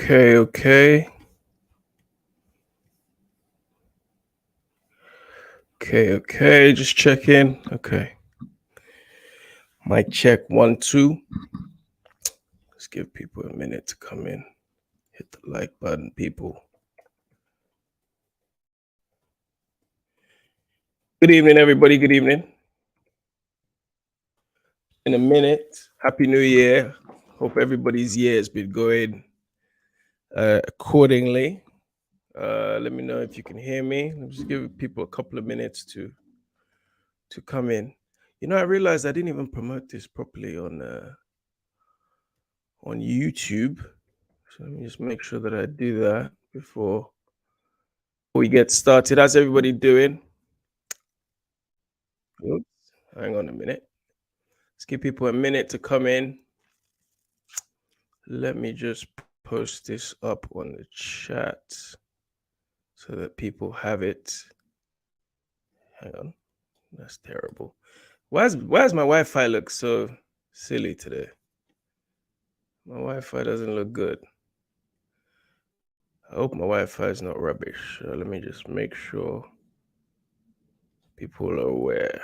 Okay. Just check in. Okay. Mic check 1, 2. Let's give people a minute to come in. Hit the like button, people. Good evening, everybody. Good evening. In a minute. Happy New Year. Hope everybody's year has been going accordingly. Let me know if you can hear me. Let me just give people a couple of minutes to come in. You know, I realized I didn't even promote this properly on YouTube. So let me just make sure that I do that before we get started. How's everybody doing? Oops, hang on a minute. Let's give people a minute to come in. Let me just post this up on the chat so that people have it. Hang on. That's terrible. Why does my Wi-Fi look so silly today? My Wi-Fi doesn't look good. I hope my Wi-Fi is not rubbish. Let me just make sure people are aware.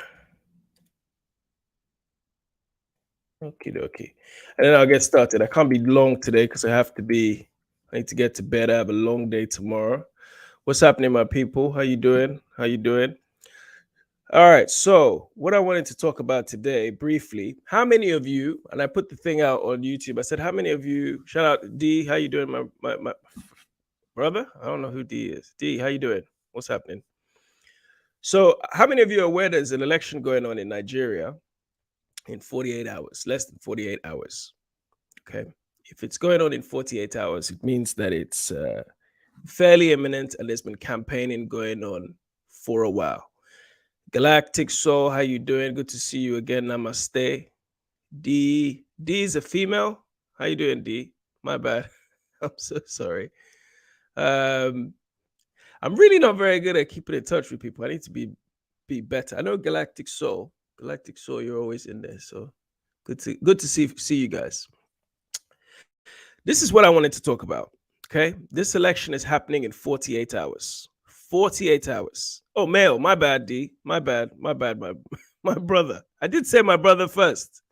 Okay. And then I'll get started. I can't be long today because I need to get to bed. I have a long day tomorrow. What's happening, my people? How you doing? All right. So what I wanted to talk about today briefly, how many of you, and I put the thing out on YouTube, I said, how many of you, shout out D, how you doing, my brother? I don't know who D is. D, how you doing? What's happening? So how many of you are aware there's an election going on in Nigeria in 48 hours, less than 48 hours? Okay. If it's going on in 48 hours, it means that it's fairly imminent and there's been campaigning going on for a while. Galactic Soul, how you doing? Good to see you again. Namaste. D is a female. How you doing, D? My bad. I'm so sorry. I'm really not very good at keeping in touch with people. I need to be better. I know Galactic Soul, you're always in there. So good to see you guys. This is what I wanted to talk about. Okay, this election is happening in 48 hours. 48 hours. Oh, Mail, my bad, D. My bad, my brother. I did say my brother first.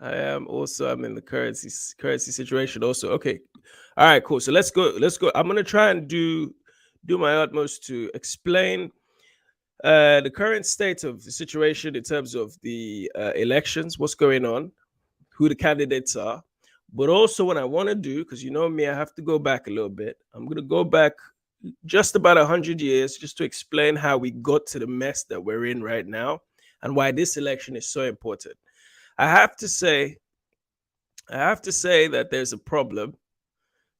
I'm in the currency situation also. Okay. All right, cool. So let's go. I'm gonna try and do my utmost to explain the current state of the situation in terms of the elections, what's going on, who the candidates are. But also what I want to do, because you know me, I have to go back a little bit. I'm going to go back just about 100 years just to explain how we got to the mess that we're in right now and why this election is so important. I have to say that there's a problem.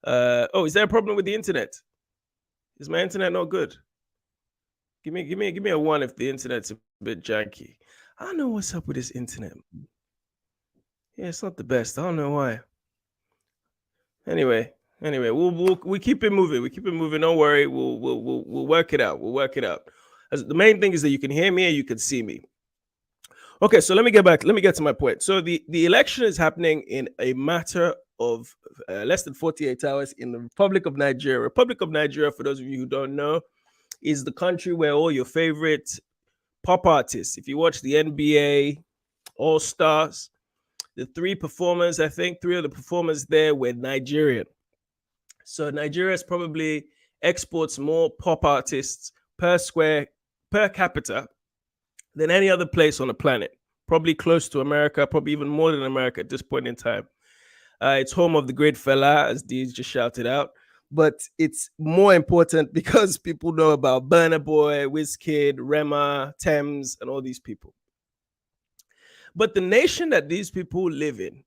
Is there a problem with the internet? Is my internet not good? Give me a 1 if the internet's a bit janky. I don't know what's up with this internet. Yeah, it's not the best. I don't know why. Anyway, we keep it moving. Don't worry. We'll work it out. The main thing is that you can hear me and you can see me. Okay, so let me get to my point. So the election is happening in a matter of less than 48 hours in the Republic of Nigeria. Republic of Nigeria, for those of you who don't know, is the country where all your favorite pop artists, if you watch the NBA, All Stars, the 3 performers, I think 3 of the performers there were Nigerian. So Nigeria probably exports more pop artists per capita than any other place on the planet. Probably close to America, probably even more than America at this point in time. It's home of the great fella, as Deez just shouted out. But it's more important because people know about Burna Boy, Wizkid, Rema, Thames, and all these people. But the nation that these people live in,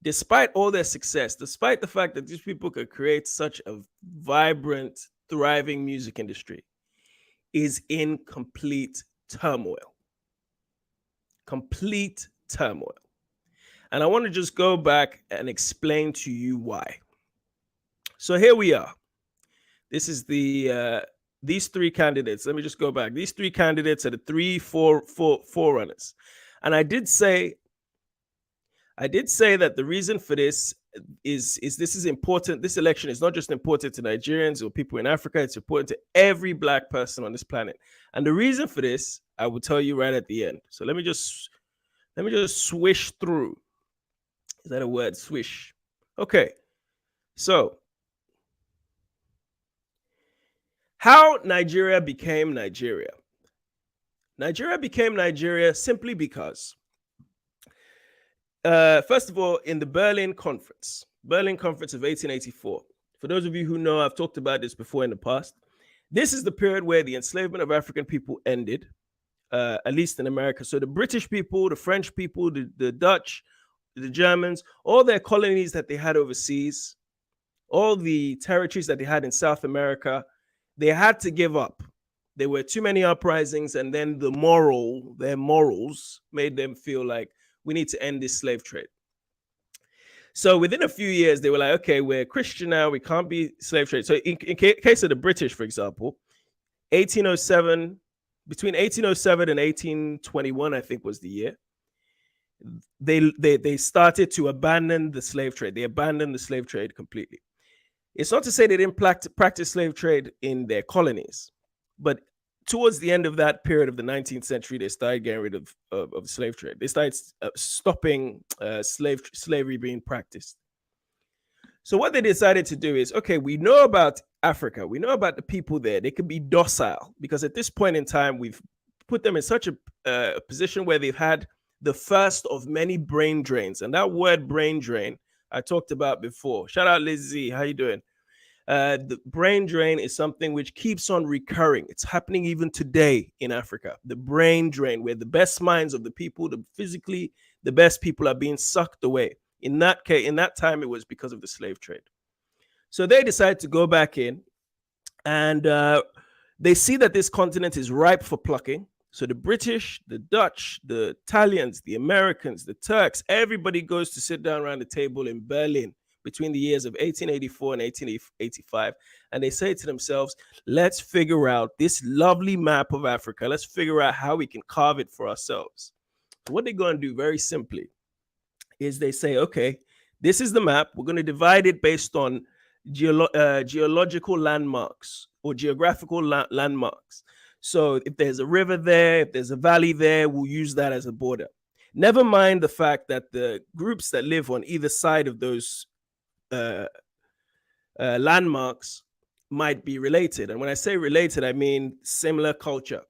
despite all their success, despite the fact that these people could create such a vibrant, thriving music industry, is in complete turmoil. Complete turmoil. And I want to just go back and explain to you why. So here we are. This is these 3 candidates. Let me just go back. These 3 candidates are the 3 forerunners. And I did say that the reason for this is this is important. This election is not just important to Nigerians or people in Africa. It's important to every black person on this planet. And the reason for this, I will tell you right at the end. So let me just swish through. Is that a word? Swish. Okay. So how Nigeria became Nigeria. Nigeria became Nigeria simply because, first of all, in the Berlin Conference of 1884, for those of you who know, I've talked about this before in the past. This is the period where the enslavement of African people ended, at least in America. So the British people, the French people, the Dutch, the Germans, all their colonies that they had overseas, all the territories that they had in South America, they had to give up. There were too many uprisings, and then their morals made them feel like we need to end this slave trade. So within a few years, they were like, okay, we're Christian now, we can't be slave trade. So in case of the British, for example, 1807, between 1807 and 1821, I think was the year, they started to abandon the slave trade. They abandoned the slave trade completely. It's not to say they didn't practice slave trade in their colonies, but towards the end of that period of the 19th century, they started getting rid of the slave trade. They started stopping slavery being practiced. So what they decided to do is, okay, we know about Africa. We know about the people there. They could be docile, because at this point in time, we've put them in such a position where they've had the first of many brain drains. And that word brain drain, I talked about before. Shout out Lizzie, how you doing? The brain drain is something which keeps on recurring. It's happening even today in Africa. The brain drain, where the best minds of the people, the best people are being sucked away. In that case, in that time, it was because of the slave trade. So they decided to go back in, and they see that this continent is ripe for plucking. So the British, the Dutch, the Italians, the Americans, the Turks, everybody goes to sit down around the table in Berlin between the years of 1884 and 1885. And they say to themselves, let's figure out this lovely map of Africa. Let's figure out how we can carve it for ourselves. So what they're going to do very simply is they say, okay, this is the map. We're going to divide it based on geological landmarks or geographical landmarks. So if there's a river there, if there's a valley there, we'll use that as a border. Never mind the fact that the groups that live on either side of those landmarks might be related. And when I say related, I mean similar culture.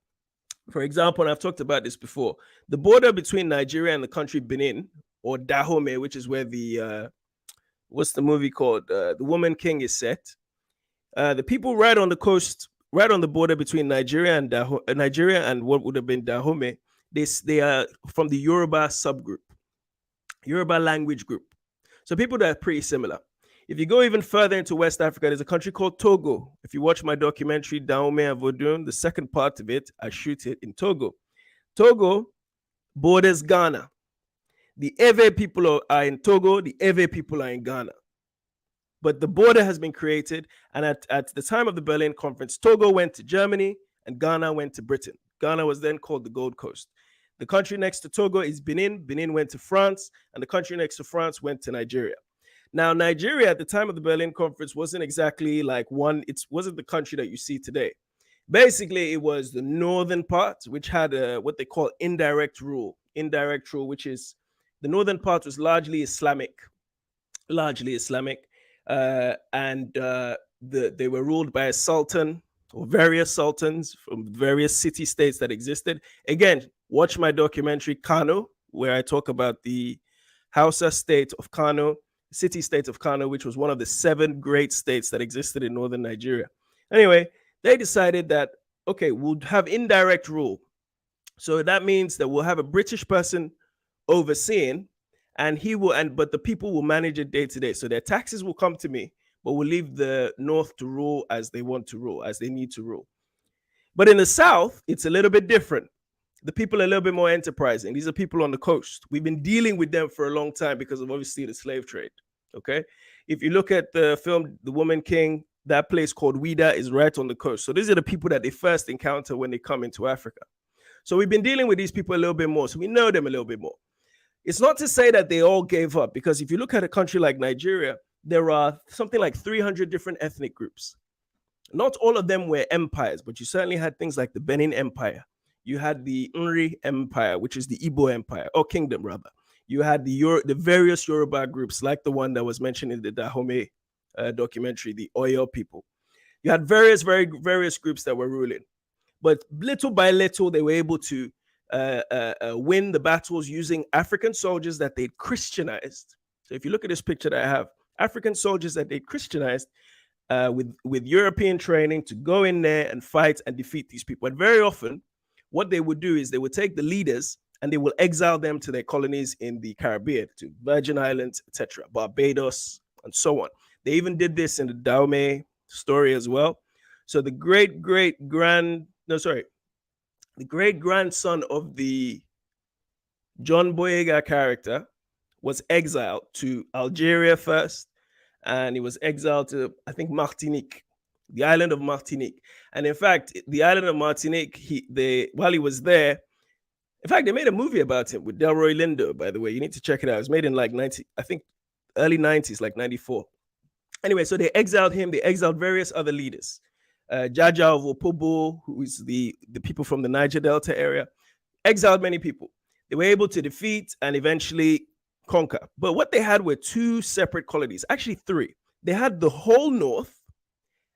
For example, and I've talked about this before, the border between Nigeria and the country Benin, or Dahomey, which is where the, what's the movie called? The Woman King is set. The people right on the coast, right on the border between Nigeria and what would have been Dahomey, they are from the Yoruba subgroup, Yoruba language group. So people that are pretty similar. If you go even further into West Africa, there's a country called Togo. If you watch my documentary, Dahomey and Vodun, the second part of it, I shoot it in Togo. Togo borders Ghana. The Ewe people are in Togo, the Ewe people are in Ghana. But the border has been created, and at the time of the Berlin Conference, Togo went to Germany and Ghana went to Britain. Ghana was then called the Gold Coast. The country next to Togo is Benin. Benin went to France, and the country next to France went to Nigeria. Now, Nigeria at the time of the Berlin Conference wasn't exactly like it wasn't the country that you see today. Basically, it was the northern part, which had what they call indirect rule. Indirect rule, which is the northern part was largely Islamic. And they were ruled by a sultan or various sultans from various city-states that existed. Again, watch my documentary, Kano, where I talk about the Hausa state of Kano, city-state of Kano, which was one of the 7 great states that existed in northern Nigeria. Anyway, they decided that, okay, we'll have indirect rule. So that means that we'll have a British person overseeing, and but the people will manage it day to day. So their taxes will come to me, but we'll leave the North to rule as they want to rule, as they need to rule. But in the South, it's a little bit different. The people are a little bit more enterprising. These are people on the coast. We've been dealing with them for a long time because of obviously the slave trade. Okay. If you look at the film, The Woman King, that place called Ouida is right on the coast. So these are the people that they first encounter when they come into Africa. So we've been dealing with these people a little bit more. So we know them a little bit more. It's not to say that they all gave up, because if you look at a country like Nigeria, there are something like 300 different ethnic groups. Not all of them were empires, but you certainly had things like the Benin Empire. You had the Nri Empire, which is the Igbo Empire, or kingdom rather. You had the various Yoruba groups, like the one that was mentioned in the Dahomey documentary, the Oyo people. You had various groups that were ruling. But little by little, they were able to win the battles using African soldiers that they'd Christianized. So if you look at this picture that I have, African soldiers that they'd Christianized with European training to go in there and fight and defeat these people. And very often, what they would do is they would take the leaders and they will exile them to their colonies in the Caribbean, to Virgin Islands, etc., Barbados, and so on. They even did this in the Dahomey story as well. So the great grandson of the John Boyega character was exiled to Algeria first, and he was exiled to, I think, Martinique, the island of Martinique. And in fact, the island of Martinique, while he was there, in fact, they made a movie about him with Delroy Lindo, by the way. You need to check it out. It was made in like early 90s, like 94. Anyway, so they exiled him. They exiled various other leaders. Jaja of Opobo, who is the people from the Niger Delta area, exiled many people. They were able to defeat and eventually conquer. But what they had were two separate colonies, actually three. They had the whole north,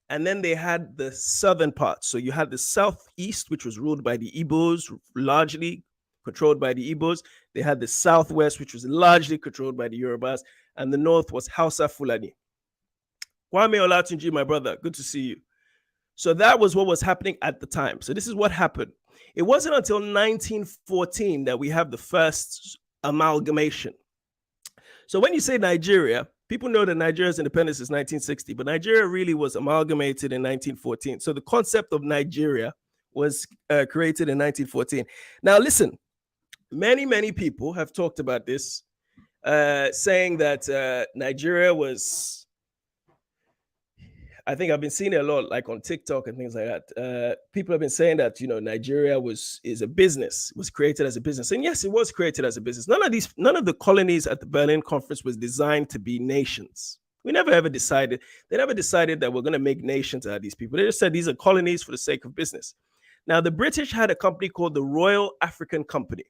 and then they had the southern part. So you had the southeast, which was ruled by the Igbos, largely controlled by the Igbos. They had the southwest, which was largely controlled by the Yorubas, and the north was Hausa Fulani. Kwame Olatunji, my brother, good to see you. So that was what was happening at the time. So this is what happened. It wasn't until 1914 that we have the first amalgamation. So when you say Nigeria, people know that Nigeria's independence is 1960, but Nigeria really was amalgamated in 1914. So the concept of Nigeria was created in 1914. Now, listen, many people have talked about this, saying that Nigeria was, I think I've been seeing it a lot, like on TikTok and things like that. People have been saying that, Nigeria is a business, was created as a business. And yes, it was created as a business. None of the colonies at the Berlin Conference was designed to be nations. We never ever decided. They never decided that we're going to make nations out of these people. They just said these are colonies for the sake of business. Now, the British had a company called the Royal African Company.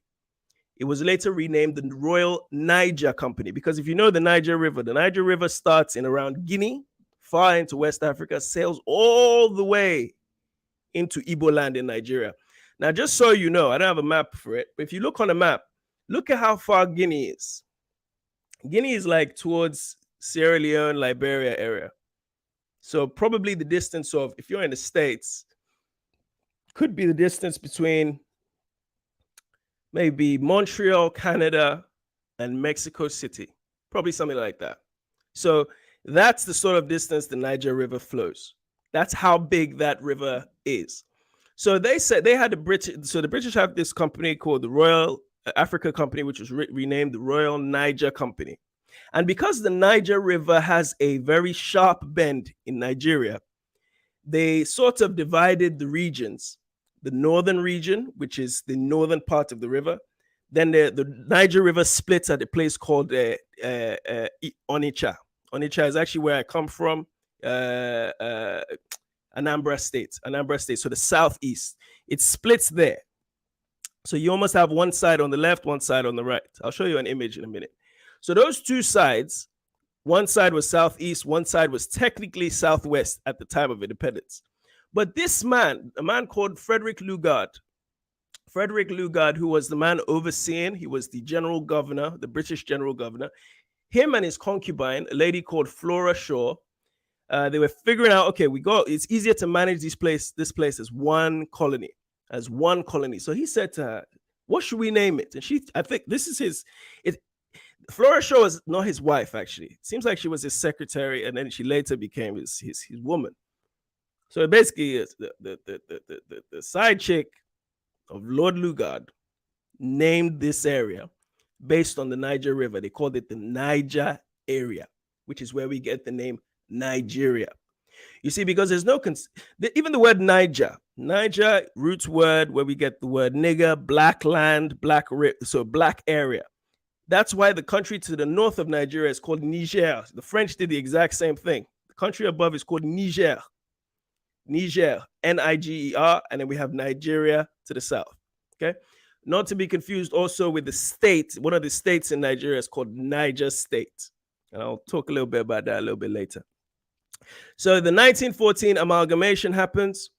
It was later renamed the Royal Niger Company, because if you know the Niger River starts in around Guinea, far into West Africa, sails all the way into Igbo land in Nigeria. Now, just so you know, I don't have a map for it, but if you look on a map, look at how far Guinea is. Guinea is like towards Sierra Leone, Liberia area. So probably the distance of, if you're in the States, could be the distance between maybe Montreal, Canada, and Mexico City. Probably something like that. So that's the sort of distance the Niger River flows. That's how big that river is. So they said they had the British have this company called the Royal Africa Company, which was renamed the Royal Niger Company. And because the Niger River has a very sharp bend in Nigeria, they sort of divided the regions. The northern region, which is the northern part of the river. Then the Niger River splits at a place called Onitsha. Onitsha is actually where I come from, Anambra State. So the southeast. It splits there. So you almost have one side on the left, one side on the right. I'll show you an image in a minute. So those two sides, one side was southeast, one side was technically southwest at the time of independence. But this man, a man called Frederick Lugard, who was the man overseeing, he was the general governor, the British general governor, him and his concubine, a lady called Flora Shaw, they were figuring out, okay, it's easier to manage this place as one colony. So he said to her, what should we name it? And I think this is Flora Shaw was not his wife, actually. It seems like she was his secretary, and then she later became his woman. So basically, the side chick of Lord Lugard named this area based on the Niger River. They called it the Niger area, which is where we get the name Nigeria. You see, because there's no, even the word Niger roots word where we get the word nigger, black land, black area. That's why the country to the north of Nigeria is called Niger. The French did the exact same thing. The country above is called Niger. Niger, Niger, and then we have Nigeria to the south. Okay, not to be confused also with the state. One of the states in Nigeria is called Niger State, and I'll talk a little bit about that a little bit later. So the 1914 amalgamation happens,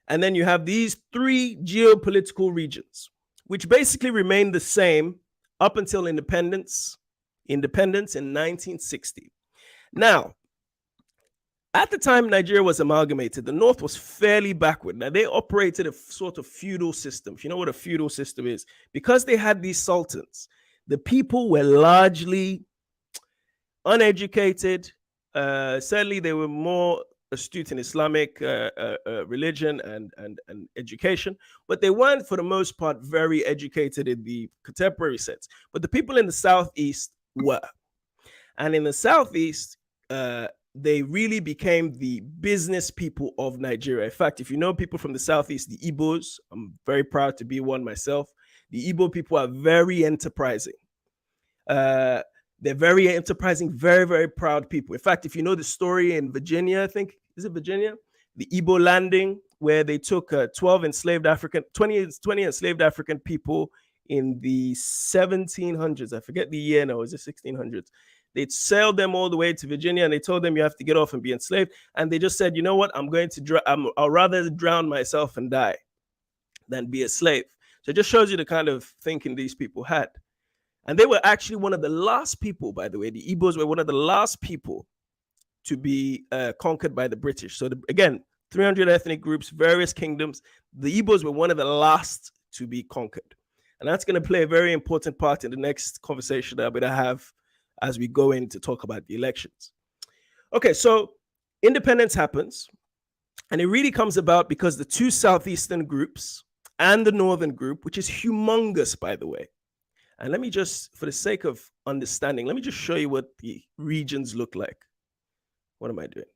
and then you have these three geopolitical regions, which basically remain the same up until independence in 1960. Now, at the time Nigeria was amalgamated, the North was fairly backward. Now, they operated a sort of feudal system. If you know what a feudal system is, because they had these sultans, the people were largely uneducated. Certainly, they were more astute in Islamic religion and education, but they weren't, for the most part, very educated in the contemporary sense. But the people in the Southeast were. And in the Southeast, they really became the business people of Nigeria. In fact, if you know people from the Southeast, the Igbos, I'm very proud to be one myself. The Igbo people are very enterprising. They're very enterprising, very, very proud people. In fact, if you know the story in Virginia, I think, is it Virginia? The Igbo landing, where they took 20 enslaved African people in the 1700s. I forget the year now, is it 1600s? They sailed them all the way to Virginia, and they told them you have to get off and be enslaved. And they just said, you know what, I'll rather drown myself and die than be a slave. So it just shows you the kind of thinking these people had. And they were actually one of the last people, by the way. The Igbos were one of the last people to be conquered by the British. So again, 300 ethnic groups, various kingdoms. The Igbos were one of the last to be conquered. And that's going to play a very important part in the next conversation that I'm going to have as we go in to talk about the elections. Okay, so independence happens, and it really comes about because the two southeastern groups and the northern group, which is humongous, by the way. And let me just, for the sake of understanding, let me just show you what the regions look like. What am I doing?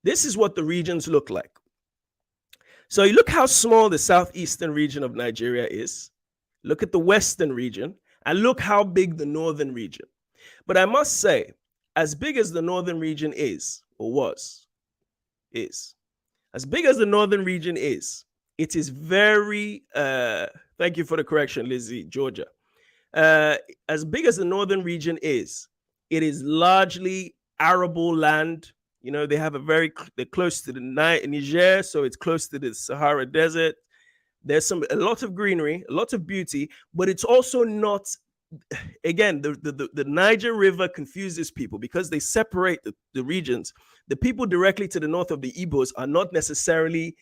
This is what the regions look like. So you look how small the southeastern region of Nigeria is. Look at the western region, and look how big the northern region. But I must say, as big as the northern region is, or was, as big as the northern region is, it is very, thank you for the correction, Lizzie, Georgia. As big as the northern region is, it is largely arable land. You know, they're close to the Niger, so it's close to the Sahara Desert. There's a lot of greenery, a lot of beauty, but it's also not, again, the Niger River confuses people because they separate the regions. The people directly to the north of the Igbos are not necessarily,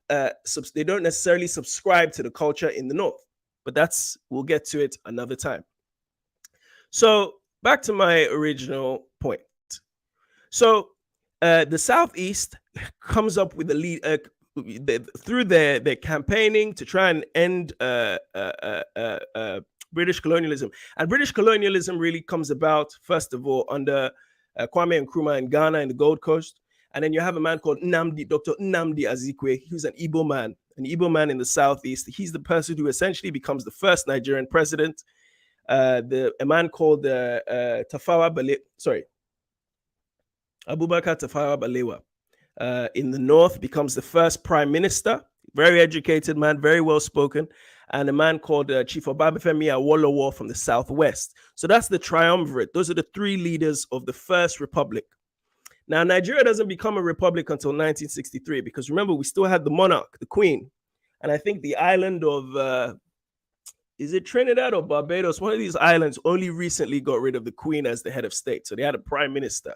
they don't necessarily subscribe to the culture in the north. But we'll get to it another time. So back to my original point. So the Southeast comes up with the lead through their campaigning to try and end British colonialism. And British colonialism really comes about, first of all, under Kwame Nkrumah in Ghana and the Gold Coast. And then you have a man called Dr. Nnamdi Azikiwe, who's an Igbo man in the Southeast. He's the person who essentially becomes the first Nigerian president. A man called Abubakar Tafawa Balewa in the north becomes the first prime minister. Very educated man, very well spoken. And a man called Chief Obafemi Awolowo from the southwest. So that's the triumvirate. Those are the three leaders of the first republic. Now, Nigeria doesn't become a republic until 1963 because, remember, we still had the monarch, the queen. And I think the island of, is it Trinidad or Barbados? One of these islands only recently got rid of the queen as the head of state. So they had a prime minister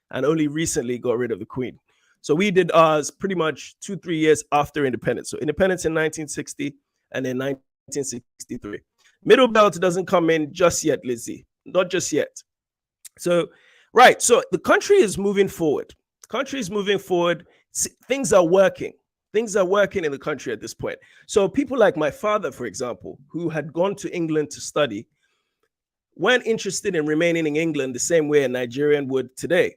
and only recently got rid of the queen. So we did ours pretty much 2-3 years after independence. So independence in 1960 and then 1963. Middle belt doesn't come in just yet, Lizzie. Not just yet. So right, so the country is moving forward. The country is moving forward. Things are working. Things are working in the country at this point. So people like my father, for example, who had gone to England to study, weren't interested in remaining in England the same way a Nigerian would today.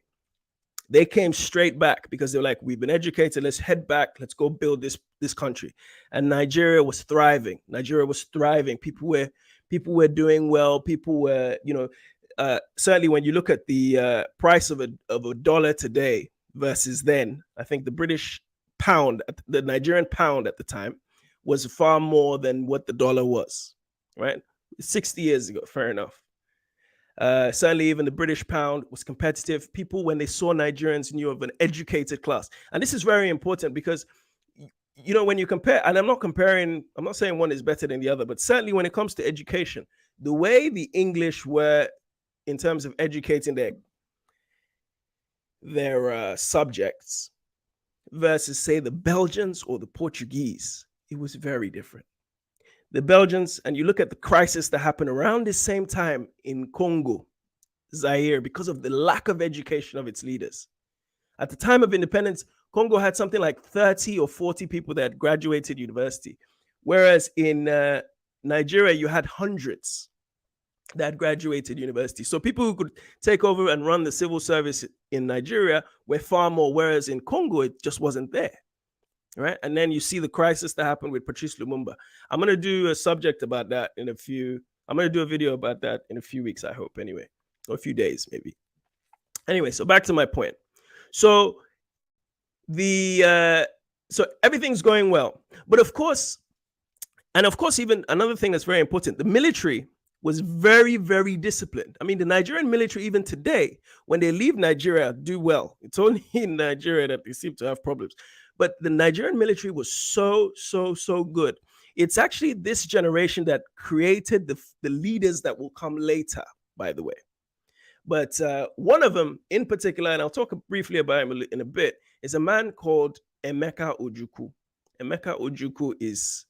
They came straight back because they were like, we've been educated, let's head back, let's go build this country. And Nigeria was thriving. Nigeria was thriving. People were People were doing well. People were, certainly when you look at the price of a dollar today versus then, I think the British pound, the Nigerian pound at the time, was far more than what the dollar was, right? 60 years ago, fair enough. Certainly even the British pound was competitive. People, when they saw Nigerians, knew of an educated class. And this is very important because, when you compare, and I'm not saying one is better than the other, but certainly when it comes to education, the way the English were in terms of educating their subjects versus, say, the Belgians or the Portuguese, it was very different. The Belgians, and you look at the crisis that happened around the same time in Congo, Zaire, because of the lack of education of its leaders. At the time of independence, Congo had something like 30 or 40 people that had graduated university, whereas in Nigeria, you had hundreds that graduated university. So people who could take over and run the civil service in Nigeria were far more, whereas in Congo, it just wasn't there. Right. And then you see the crisis that happened with Patrice Lumumba. I'm going to do a subject about that I'm going to do a video about that in a few weeks, I hope, anyway, or a few days, maybe. Anyway, so back to my point. So so everything's going well. But of course, even another thing that's very important, the military was very, very disciplined. I mean, the Nigerian military, even today, when they leave Nigeria, do well. It's only in Nigeria that they seem to have problems. But the Nigerian military was so good. It's actually this generation that created the leaders that will come later, by the way. But one of them in particular, and I'll talk briefly about him in a bit, is a man called Emeka Ojukwu. Emeka Ojukwu is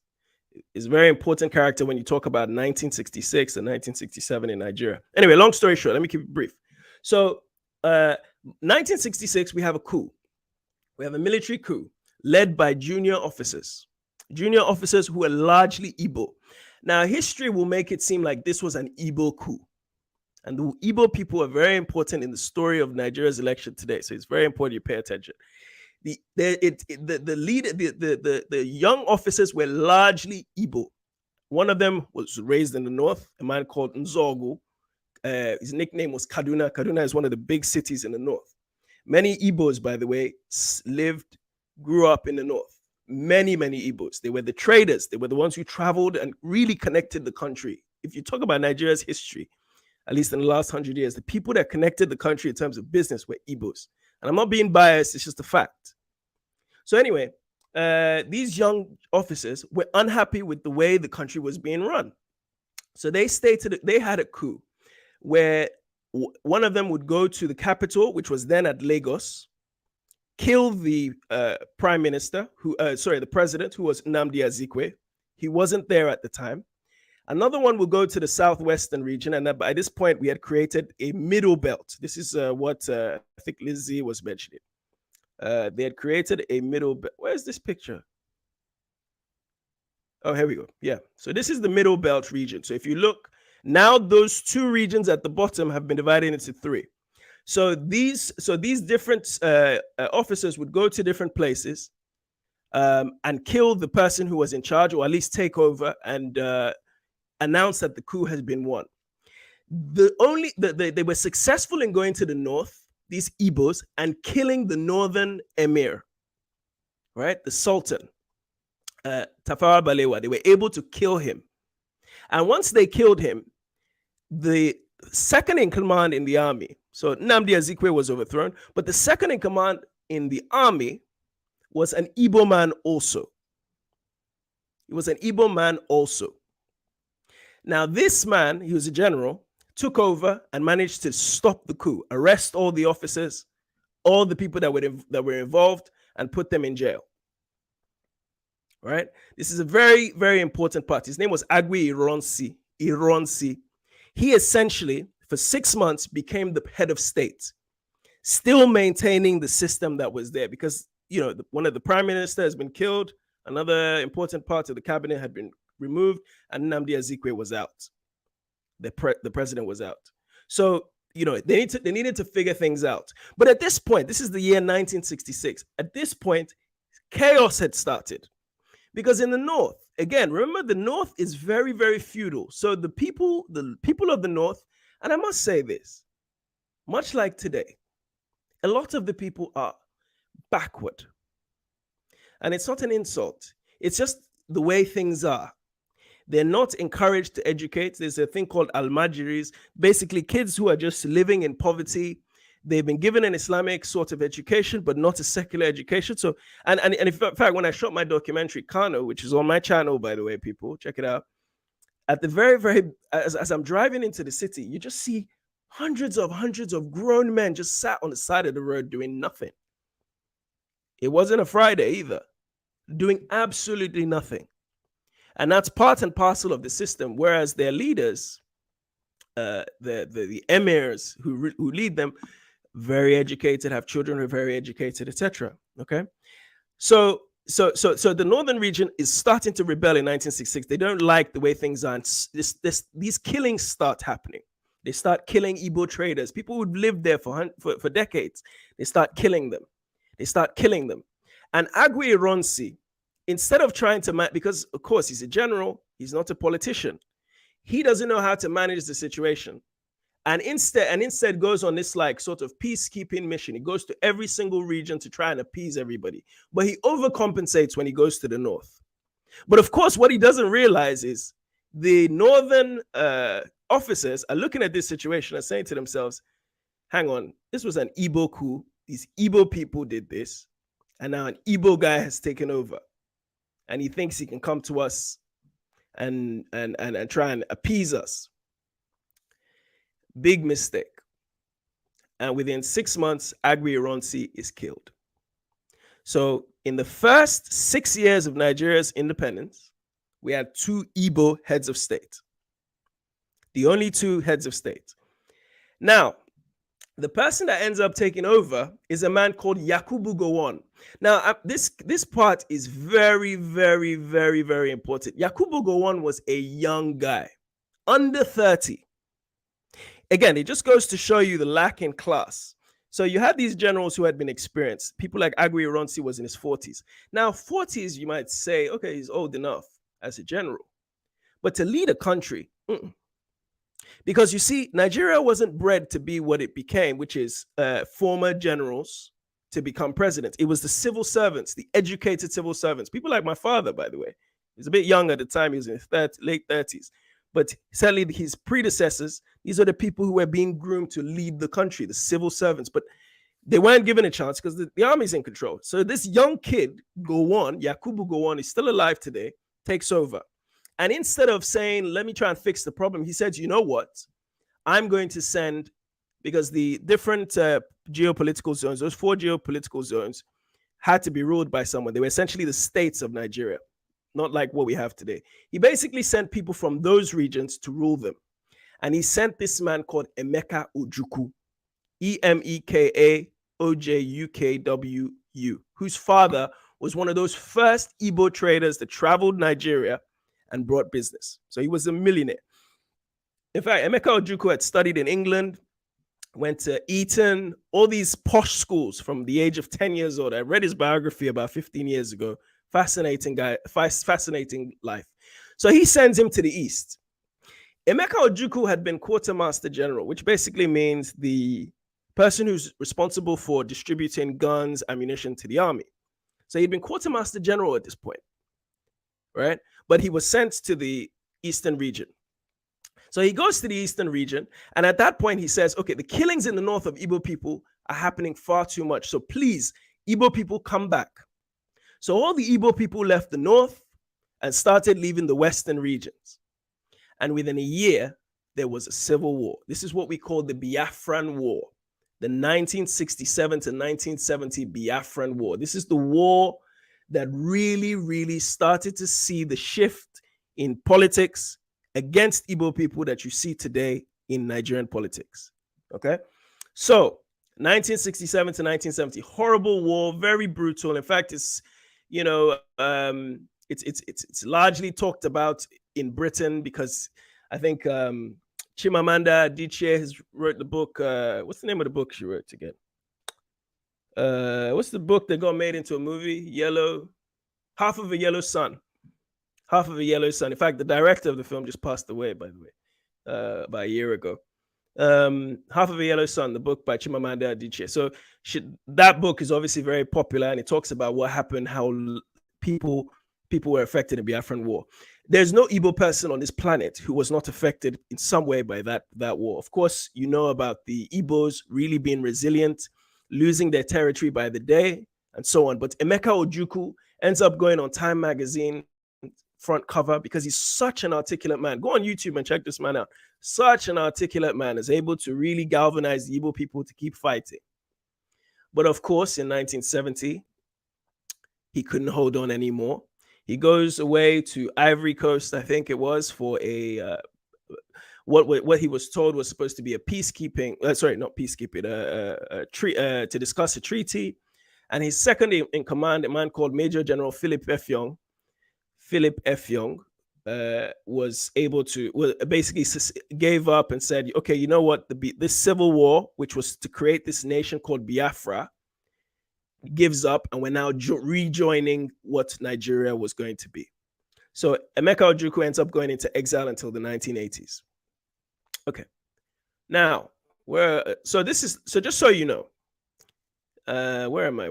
a very important character when you talk about 1966 and 1967 in Nigeria. Anyway, long story short, let me keep it brief. So 1966, we have a coup. We have a military coup led by junior officers who are largely Igbo. Now, history will make it seem like this was an Igbo coup. And the Igbo people are very important in the story of Nigeria's election today. So it's very important you pay attention. The young officers were largely Igbo. One of them was raised in the north, a man called Nzogu. His nickname was Kaduna. Kaduna is one of the big cities in the north. Many Igbos, by the way, grew up in the north. Many Igbos. They were the traders. They were the ones who traveled and really connected the country. If you talk about Nigeria's history, at least in the last 100 years, the people that connected the country in terms of business were Igbos. And I'm not being biased, it's just a fact. So anyway, these young officers were unhappy with the way the country was being run. So they stated they had a coup where one of them would go to the capital, which was then at Lagos, kill the prime minister, the president, who was Nnamdi Azikiwe. He wasn't there at the time. Another one will go to the southwestern region, and by this point, we had created a middle belt. This is what I think Lizzie was mentioning. They had created a middle belt. Where's this picture? Oh, here we go. Yeah. So this is the middle belt region. So if you look, now those two regions at the bottom have been divided into three. So these different officers would go to different places and kill the person who was in charge, or at least take over and announce that the coup has been won. They were successful in going to the north, these Igbos, and killing the northern emir, right? The Sultan, Tafawa Balewa. They were able to kill him. And once they killed him, the second in command in the army, so Nnamdi Azikiwe was overthrown, but the second in command in the army was an Igbo man also. He was an Igbo man also. Now, this man, he was a general, took over and managed to stop the coup, arrest all the officers, all the people that were involved, and put them in jail. Right? This is a very, very important part. His name was Agui Ironsi. He essentially, for 6 months, became the head of state, still maintaining the system that was there because, one of the prime minister has been killed. Another important part of the cabinet had been removed, and Nnamdi Azikiwe was out. The president was out. So, they needed to figure things out. But at this point, this is the year 1966. At this point, chaos had started. Because in the north, again, remember the North is very, very feudal. So the people of the North, and I must say this, much like today, a lot of the people are backward. And it's not an insult. It's just the way things are. They're not encouraged to educate. There's a thing called almajiris, basically kids who are just living in poverty. They've been given an Islamic sort of education, but not a secular education. So, and in fact, when I shot my documentary, Kano, which is on my channel, by the way, people, check it out. At the very, as I'm driving into the city, you just see hundreds of grown men just sat on the side of the road doing nothing. It wasn't a Friday either, doing absolutely nothing. And that's part and parcel of the system. Whereas their leaders, the emirs who lead them, very educated, have children who are very educated, etc. Okay, so the northern region is starting to rebel in 1966. They don't like the way things are. And these killings start happening. They start killing Igbo traders, people who've lived there for decades. They start killing them. And Agui Ironsi, instead of trying to because of course he's a general, he's not a politician. He doesn't know how to manage the situation. And instead goes on this like sort of peacekeeping mission. He goes to every single region to try and appease everybody. But he overcompensates when he goes to the north. But of course, what he doesn't realize is the northern officers are looking at this situation and saying to themselves, hang on, this was an Igbo coup. These Igbo people did this. And now an Igbo guy has taken over. And he thinks he can come to us and try and appease us. Big mistake. And within 6 months, Agui Ironsi is killed. So in the first 6 years of Nigeria's independence, we had 2 Igbo heads of state. The only 2 heads of state. Now, the person that ends up taking over is a man called Yakubu Gowon. Now, this part is very, very, very, very important. Yakubu Gowon was a young guy, under 30. Again, it just goes to show you the lack in class. So you had these generals who had been experienced. People like Agui Ironsi was in his 40s. Now, 40s, you might say, okay, he's old enough as a general. But to lead a country, because you see, Nigeria wasn't bred to be what it became, which is former generals to become president. It was the civil servants, the educated civil servants. People like my father, by the way. He was a bit young at the time. He was in his late 30s. But sadly, his predecessors, these are the people who were being groomed to lead the country, the civil servants. But they weren't given a chance because the army's in control. So this young kid, Gowon, Yakubu Gowon, is still alive today, takes over. And instead of saying, let me try and fix the problem, he said, you know what? I'm going to send, because the different geopolitical zones, those 4 geopolitical zones, had to be ruled by someone. They were essentially the states of Nigeria, not like what we have today. He basically sent people from those regions to rule them. And he sent this man called Emeka Ojukwu, Emeka whose father was one of those first Igbo traders that traveled Nigeria and brought business. So he was a millionaire. In fact, Emeka Ojukwu had studied in England, went to Eton, all these posh schools from the age of 10 years old. I read his biography about 15 years ago. Fascinating guy, fascinating life. So he sends him to the east. Emeka Ojukwu had been quartermaster general, which basically means the person who's responsible for distributing guns, ammunition to the army. So he'd been quartermaster general at this point, right? But he was sent to the eastern region. So he goes to the eastern region, and at that point he says, okay, the killings in the north of Igbo people are happening far too much. So please, Igbo people, come back. So all the Igbo people left the north and started leaving the western regions. And within a year, there was a civil war. This is what we call the Biafran War, the 1967 to 1970 Biafran War. This is the war that really, really started to see the shift in politics against Igbo people that you see today in Nigerian politics. Okay? So 1967 to 1970, horrible war, very brutal. In fact, it's, you know, it's largely talked about in Britain because I think Chimamanda Adichie has wrote the book. What's the name of the book she wrote again? What's the book that got made into a movie? Half of a Yellow Sun. Half of a Yellow Sun. In fact, the director of the film just passed away, by the way, about a year ago. Half of a Yellow Sun, the book by Chimamanda Adichie. So that book is obviously very popular, and it talks about what happened, how people were affected in Biafran War. There's no Igbo person on this planet who was not affected in some way by that war. Of course, you know about the Igbos really being resilient, losing their territory by the day, and so on. But Emeka Ojukwu ends up going on Time magazine front cover because he's such an articulate man. Go on YouTube and check this man out. Such an articulate man is able to really galvanize the Igbo people to keep fighting. But of course, in 1970, he couldn't hold on anymore. He goes away to Ivory Coast, I think it was, for a what he was told was supposed to be a peacekeeping. To discuss a treaty. And his second in command, a man called Major General Philip F. Young, was able to basically gave up and said, okay, you know what? This civil war, which was to create this nation called Biafra, gives up, and we're now rejoining what Nigeria was going to be. So Emeka Ojukwu ends up going into exile until the 1980s. Okay, now just so you know, where am I?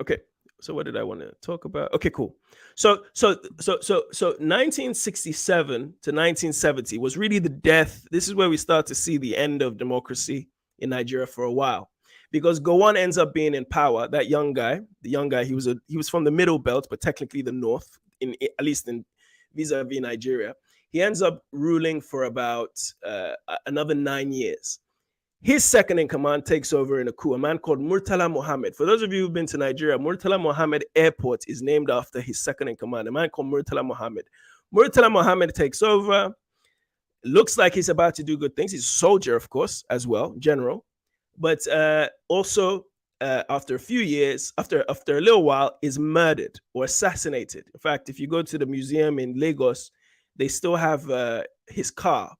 Okay, so what did I want to talk about? Okay, cool. So 1967 to 1970 was really the death. This is where we start to see the end of democracy in Nigeria for a while, because Gowon ends up being in power. That young guy, he was from the Middle Belt, but technically the North, at least in vis-a-vis Nigeria. He ends up ruling for about another 9 years. His second in command takes over in a coup, a man called Murtala Mohammed. For those of you who've been to Nigeria, Murtala Mohammed Airport is named after his second in command, a man called Murtala Mohammed. Murtala Mohammed takes over. Looks like he's about to do good things. He's a soldier, of course, as well, general. But also, after a few years, after a little while, is murdered or assassinated. In fact, if you go to the museum in Lagos, they still have his car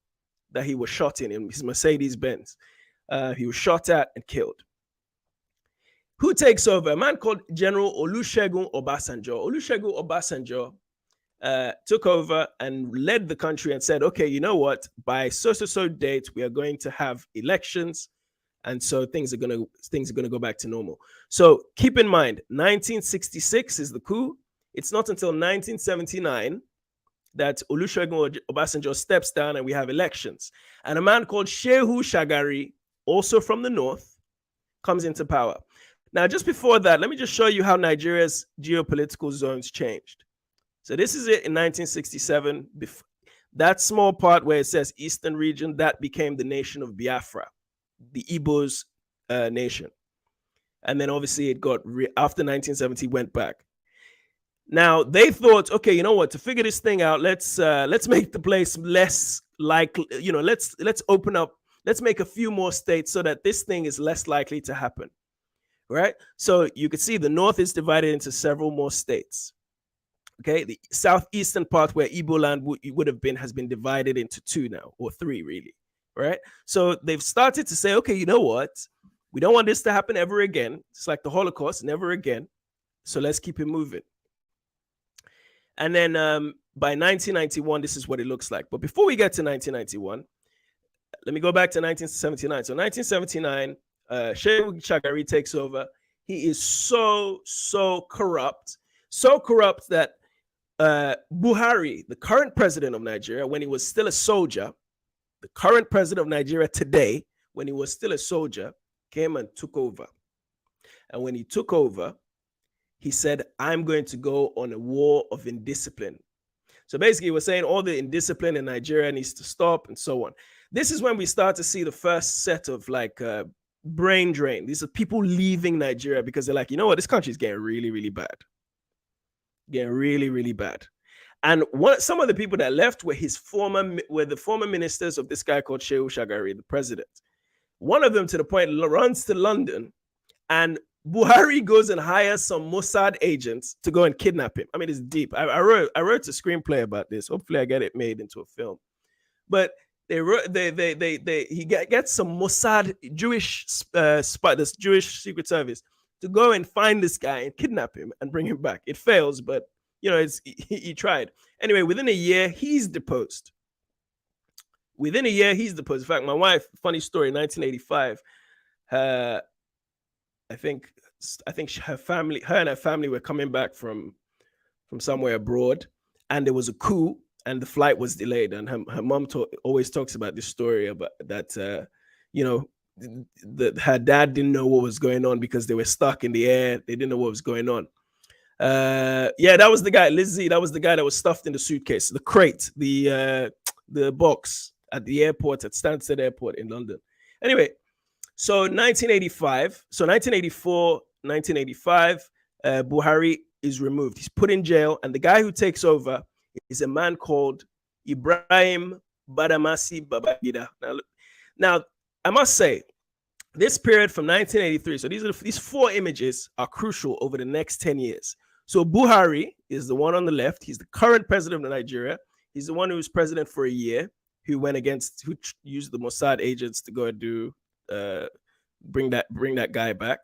that he was shot in his Mercedes-Benz. He was shot at and killed. Who takes over? A man called General Olusegun Obasanjo. Olusegun Obasanjo took over and led the country and said, okay, you know what? By so date, we are going to have elections. And so things are going to go back to normal. So keep in mind, 1966 is the coup. It's not until 1979 that Olusegun Obasanjo steps down and we have elections. And a man called Shehu Shagari, also from the North, comes into power. Now, just before that, let me just show you how Nigeria's geopolitical zones changed. So this is it in 1967. That small part where it says Eastern region, that became the nation of Biafra, the Igbos nation. And then obviously it got, after 1970, went back. Now they thought, okay, you know what, to figure this thing out, let's make the place less likely, let's open up, let's make a few more states so that this thing is less likely to happen, right? So you can see the North is divided into several more states. Okay, the southeastern part where Igbo land would have been has been divided into 2 now, or 3 really, right? So they've started to say, okay, you know what, we don't want this to happen ever again. It's like the Holocaust, never again. So let's keep it moving. And then by 1991, this is what it looks like. But before we get to 1991, let me go back to 1979. So 1979, Shehu Shagari takes over. He is so corrupt that Buhari, the current president of Nigeria, when he was still a soldier, the current president of Nigeria today, when he was still a soldier, came and took over. And when he took over, he said, I'm going to go on a war of indiscipline. So basically, we're saying all the indiscipline in Nigeria needs to stop and so on. This is when we start to see the first set of brain drain. These are people leaving Nigeria because they're like, you know what, this country is getting really, really bad. Getting really, really bad. And some of the people that left were the former ministers of this guy called Shehu Shagari, the president. One of them, to the point, runs to London, and Buhari goes and hires some Mossad agents to go and kidnap him. I mean, it's deep. I wrote a screenplay about this. Hopefully I get it made into a film. But he gets some Mossad Jewish this Jewish Secret Service to go and find this guy and kidnap him and bring him back. It fails, but you know, he tried. Anyway, within a year, he's deposed. Within a year, he's deposed. In fact, my wife, funny story, 1985, I think her and her family were coming back from somewhere abroad, and there was a coup, and the flight was delayed. And her mom always talks about this story about that, you know, her dad didn't know what was going on because they were stuck in the air. They didn't know what was going on. Yeah, that was the guy, Lizzie. That was the guy that was stuffed in the suitcase, the crate, the box at the airport, at Stansted Airport in London. Anyway, so 1985, so 1984, 1985, Buhari is removed. He's put in jail, and the guy who takes over is a man called Ibrahim Badamasi Babangida. Now, I must say, this period from 1983, so these four images are crucial over the next 10 years. So Buhari is the one on the left. He's the current president of Nigeria. He's the one who was president for a year, who used the Mossad agents to go and do bring that guy back.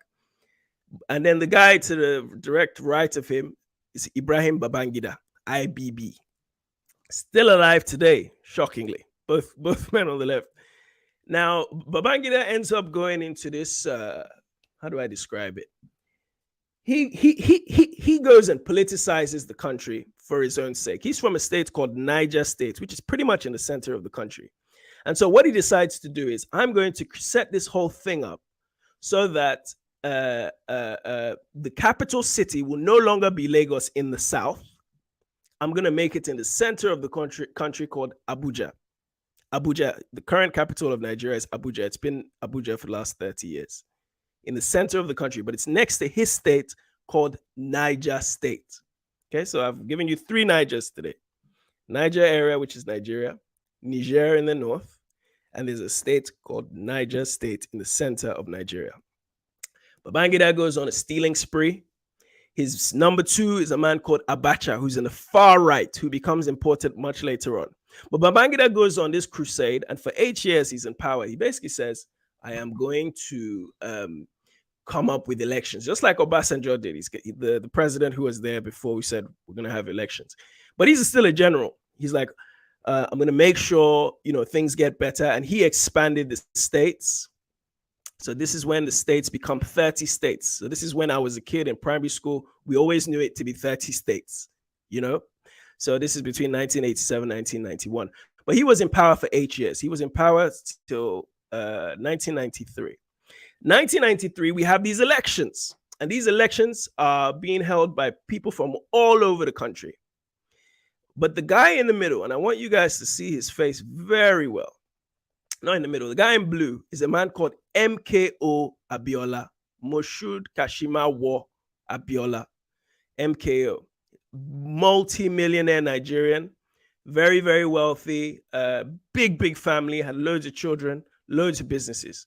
And then the guy to the direct right of him is Ibrahim Babangida, IBB. Still alive today, shockingly. Both men on the left. Now, Babangida ends up going into this, how do I describe it? He goes and politicizes the country for his own sake. He's from a state called Niger State, which is pretty much in the center of the country. And so what he decides to do is, I'm going to set this whole thing up so that the capital city will no longer be Lagos in the south. I'm going to make it in the center of the country called Abuja. Abuja, the current capital of Nigeria is Abuja. It's been Abuja for the last 30 years. In the center of the country, but it's next to his state called Niger State. Okay, so I've given you three Nigers today. Niger area, which is Nigeria, Niger in the north, and there's a state called Niger State in the center of Nigeria. Babangida goes on a stealing spree. His number two is a man called Abacha, who's in the far right, who becomes important much later on. But Babangida goes on this crusade, and for 8 years he's in power. He basically says, I am going to come up with elections, just like Obasanjo did. He's the president who was there before we said we're going to have elections. But he's still a general. He's like, I'm going to make sure, you know, things get better. And he expanded the states. So this is when the states become 30 states. So this is when I was a kid in primary school. We always knew it to be 30 states, you know. So this is between 1987 and 1991. But he was in power for 8 years. He was in power till 1993. 1993, we have these elections. And these elections are being held by people from all over the country. But the guy in the middle, and I want you guys to see his face very well. Not in the middle. The guy in blue is a man called MKO Abiola, Moshood Kashima War Abiola, MKO. Multi-millionaire Nigerian, very, very wealthy, big family, had loads of children, loads of businesses.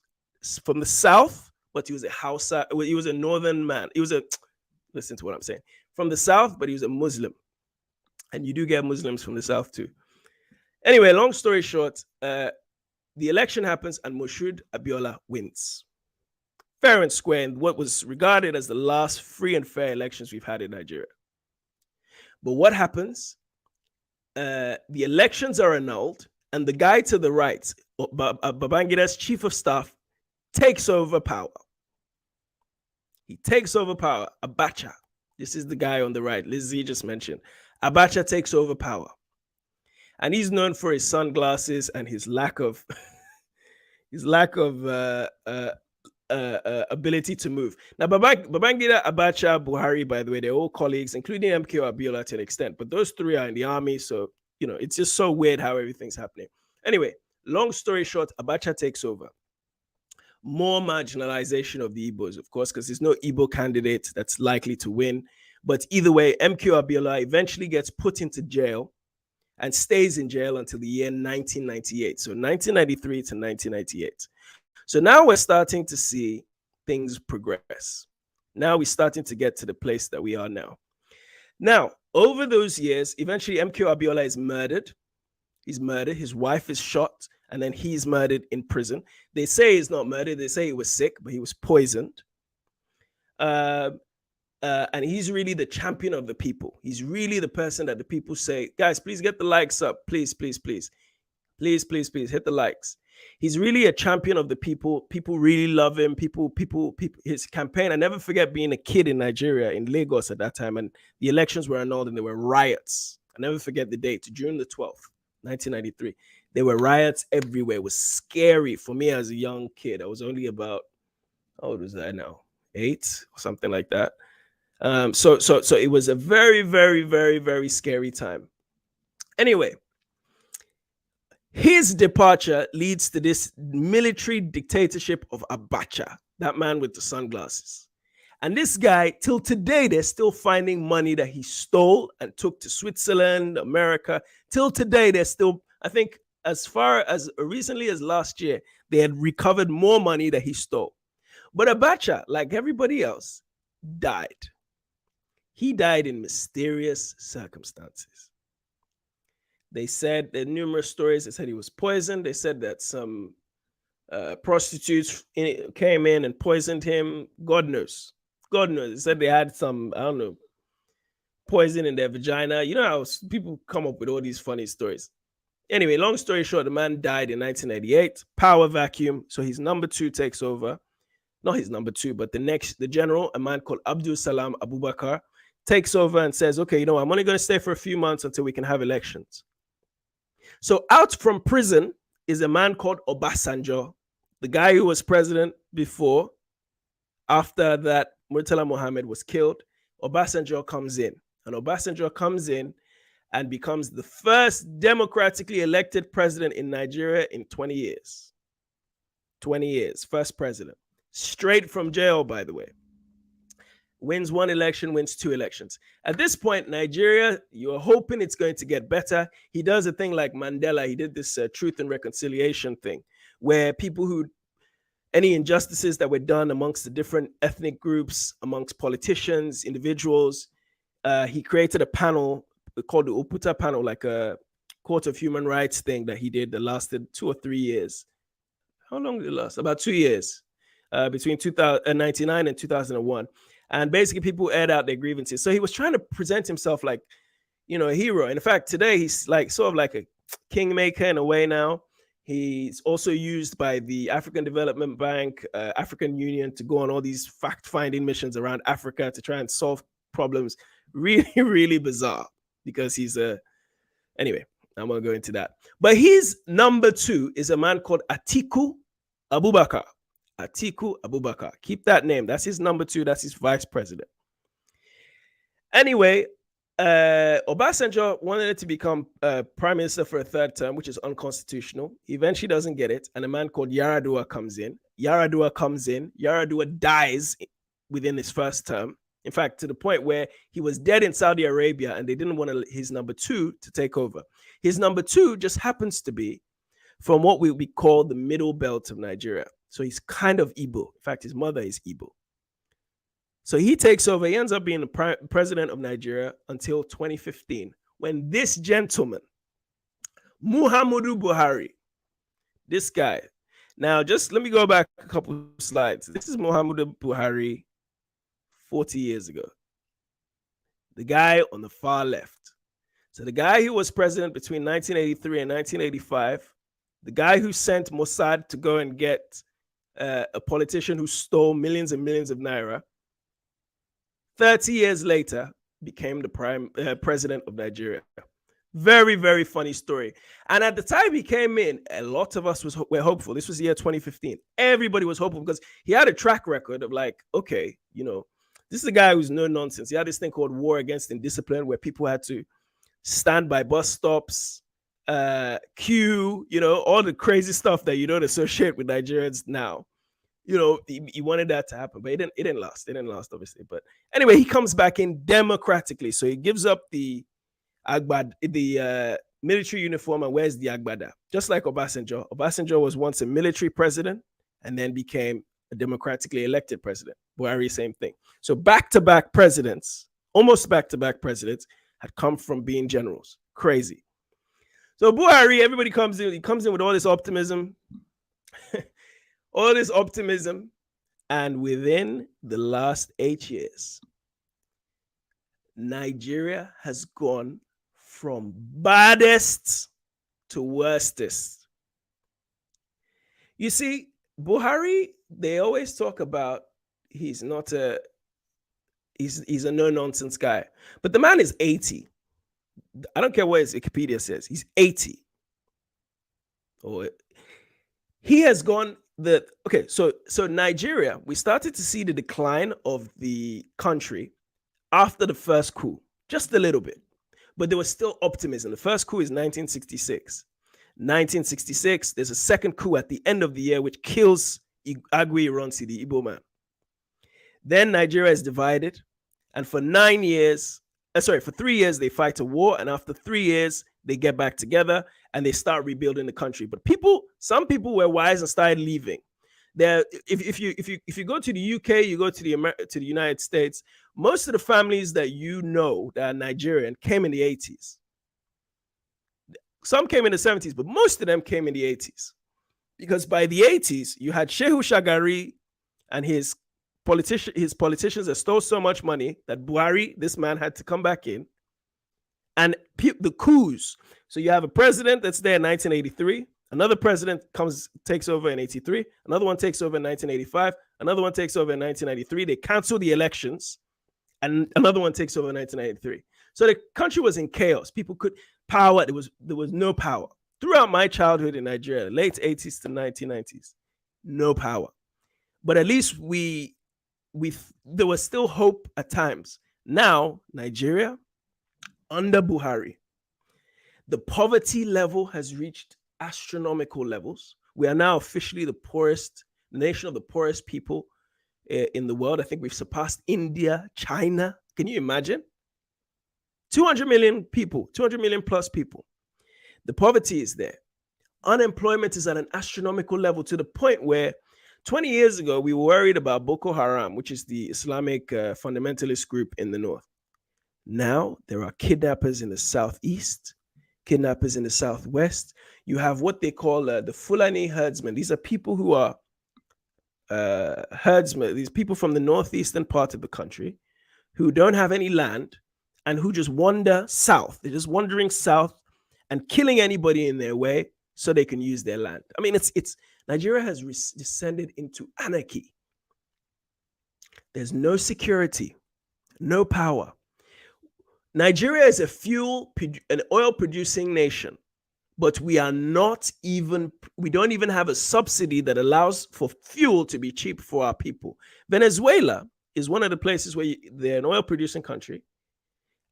From the south, but he was a Hausa, he was a northern man. Listen to what I'm saying. From the south, but he was a Muslim. And you do get Muslims from the south too. Anyway, long story short, the election happens and Moshood Abiola wins. Fair and square in what was regarded as the last free and fair elections we've had in Nigeria. But what happens? The elections are annulled, and the guy to the right, Babangida's chief of staff, takes over power. He takes over power. Abacha. This is the guy on the right. Lizzie just mentioned. Abacha takes over power. And he's known for his sunglasses and his lack of ability to move. Now, Babangida, Abacha, Buhari, by the way, they're all colleagues, including MKO Abiola to an extent. But those three are in the army, so you know it's just so weird how everything's happening. Anyway, long story short, Abacha takes over. More marginalization of the Igbos, of course, because there's no Igbo candidate that's likely to win. But either way, MKO Abiola eventually gets put into jail and stays in jail until the year 1998. So 1993 to 1998. So now we're starting to see things progress. Now we're starting to get to the place that we are now. Now, over those years, eventually MKO Abiola is murdered. He's murdered. His wife is shot, and then he's murdered in prison. They say he's not murdered. They say he was sick, but he was poisoned. And he's really the champion of the people. He's really the person that the people say, guys, please get the likes up. Please, please, please. Please, please, please hit the likes. He's really a champion of the people. People really love him. People, his campaign. I never forget being a kid in Nigeria, in Lagos at that time, and the elections were annulled and there were riots. I never forget the date, June the 12th, 1993. There were riots everywhere. It was scary for me as a young kid. I was only about, how old was I now? 8 or something like that. So it was a very, very, very, very scary time. Anyway, his departure leads to this military dictatorship of Abacha, that man with the sunglasses. And this guy, till today, they're still finding money that he stole and took to Switzerland, America. Till today, they're still, I think, as far as recently as last year, they had recovered more money that he stole. But Abacha, like everybody else, died. He died in mysterious circumstances. They said there are numerous stories. They said he was poisoned. They said that some prostitutes came in and poisoned him. God knows. God knows. They said they had some, I don't know, poison in their vagina. You know how people come up with all these funny stories. Anyway, long story short, the man died in 1988. Power vacuum. So his number 2 takes over. Not his number 2, but the general, a man called Abdul Salam Abubakar, takes over and says, okay, you know, I'm only going to stay for a few months until we can have elections. So out from prison is a man called Obasanjo, the guy who was president before. After that, Murtala Mohammed was killed. Obasanjo comes in. And Obasanjo comes in and becomes the first democratically elected president in Nigeria in 20 years. 20 years, first president. Straight from jail, by the way. Wins 1 election, wins 2 elections. At this point, Nigeria, you're hoping it's going to get better. He does a thing like Mandela. He did this truth and reconciliation thing, where people who, any injustices that were done amongst the different ethnic groups, amongst politicians, individuals, he created a panel called the Oputa panel, like a court of human rights thing that he did that lasted 2 or 3 years. How long did it last? About 2 years, between 1999 and 2001. And basically people aired out their grievances. So he was trying to present himself like, you know, a hero. And in fact, today he's like sort of like a kingmaker in a way now. He's also used by the African Development Bank, African Union to go on all these fact-finding missions around Africa to try and solve problems. Really, really bizarre because he's a... Anyway, I'm going to go into that. But his number 2 is a man called Atiku Abubakar. Atiku Abubakar. Keep that name. That's his number 2. That's his vice president. Anyway, Obasanjo wanted to become prime minister for a 3rd term, which is unconstitutional. He eventually doesn't get it. And a man called Yaradua comes in. Yaradua dies within his 1st term. In fact, to the point where he was dead in Saudi Arabia and they didn't want his number 2 to take over. His number 2 just happens to be from what we call the middle belt of Nigeria. So he's kind of Igbo. In fact, his mother is Igbo. So he takes over. He ends up being the president of Nigeria until 2015, when this gentleman, Muhammadu Buhari, this guy. Now, just let me go back a couple of slides. This is Muhammadu Buhari 40 years ago. The guy on the far left. So the guy who was president between 1983 and 1985, the guy who sent Mossad to go and get a politician who stole millions and millions of naira, 30 years later, became the president of Nigeria. Very, very funny story. And at the time he came in, a lot of us were hopeful. This was the year 2015. Everybody was hopeful because he had a track record of like, okay, you know, this is a guy who's no nonsense. He had this thing called war against indiscipline where people had to stand by bus stops, queue, you know, all the crazy stuff that you don't associate with Nigerians now. You know, he wanted that to happen, but it didn't last. It didn't last, obviously. But anyway, he comes back in democratically. So he gives up the military uniform and wears the agbada, just like Obasanjo. Obasanjo was once a military president and then became a democratically elected president. Buhari, same thing. So back-to-back presidents, almost back-to-back presidents, had come from being generals. Crazy. So Buhari, everybody comes in. He comes in with all this optimism. All this optimism, and within the last 8 years, Nigeria has gone from baddest to worstest. You see, Buhari, they always talk about he's a no-nonsense guy. But the man is 80. I don't care what his Wikipedia says. He's 80. He has gone so Nigeria, we started to see the decline of the country after the first coup, just a little bit. But there was still optimism. The first coup is 1966. 1966, there's a second coup at the end of the year, which kills Agui Ironsi, the Igbo man. Then Nigeria is divided. And for 3 years, they fight a war. And after 3 years, they get back together and they start rebuilding the country. But some people were wise and started leaving. If you go to the UK, you go to the United States, most of the families that that are Nigerian came in the 80s. Some came in the 70s, but most of them came in the 80s. Because by the 80s, you had Shehu Shagari and his politicians that stole so much money that Buhari, this man, had to come back in. And the coups. So you have a president that's there in 1983. Another president takes over in 83. Another one takes over in 1985. Another one takes over in 1993. They cancel the elections. And another one takes over in 1993. So the country was in chaos. People there was no power. Throughout my childhood in Nigeria, late 80s to 1990s, no power. But at least there was still hope at times. Now, Nigeria, under Buhari, the poverty level has reached astronomical levels. We are now officially the nation of the poorest people in the world. I think we've surpassed India, China. Can you imagine? 200 million people, 200 million plus people. The poverty is there. Unemployment is at an astronomical level to the point where 20 years ago, we were worried about Boko Haram, which is the Islamic fundamentalist group in the north. Now, there are kidnappers in the southeast, kidnappers in the southwest. You have what they call the Fulani herdsmen. These are people who are herdsmen, these people from the northeastern part of the country who don't have any land and who just wander south. They're just wandering south and killing anybody in their way so they can use their land. I mean, Nigeria has descended into anarchy. There's no security, no power. Nigeria is an oil-producing nation, but we don't even have a subsidy that allows for fuel to be cheap for our people. Venezuela is one of the places where they're an oil-producing country,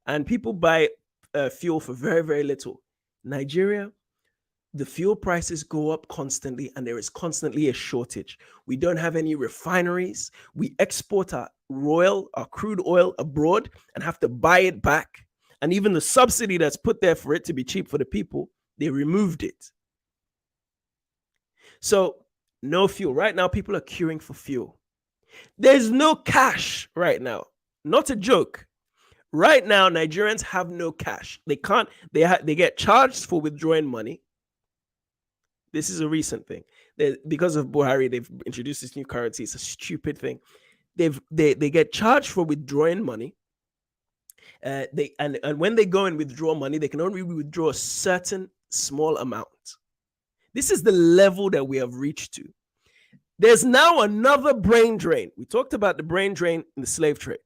and people buy fuel for very, very little. Nigeria, the fuel prices go up constantly, and there is constantly a shortage. We don't have any refineries. We export our crude oil abroad and have to buy it back. And even the subsidy that's put there for it to be cheap for the people, they removed it. So no fuel. Right now, people are queuing for fuel. There's no cash right now. Not a joke. Right now, Nigerians have no cash. They get charged for withdrawing money. This is a recent thing. Because of Buhari, they've introduced this new currency. It's a stupid thing. They get charged for withdrawing money. And when they go and withdraw money, they can only withdraw a certain small amount. This is the level that we have reached to. There's now another brain drain. We talked about the brain drain in the slave trade.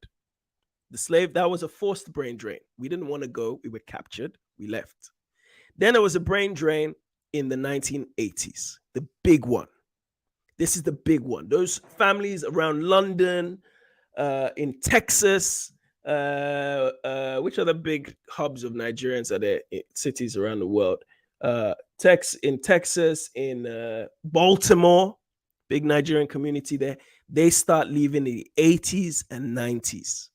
That was a forced brain drain. We didn't want to go. We were captured. We left. Then there was a brain drain in the 1980s, the big one. This is the big one. Those families around London, in Texas, which are the big hubs of Nigerians are there, cities around the world? In Texas, in Baltimore, big Nigerian community there. They start leaving in the 80s and 90s.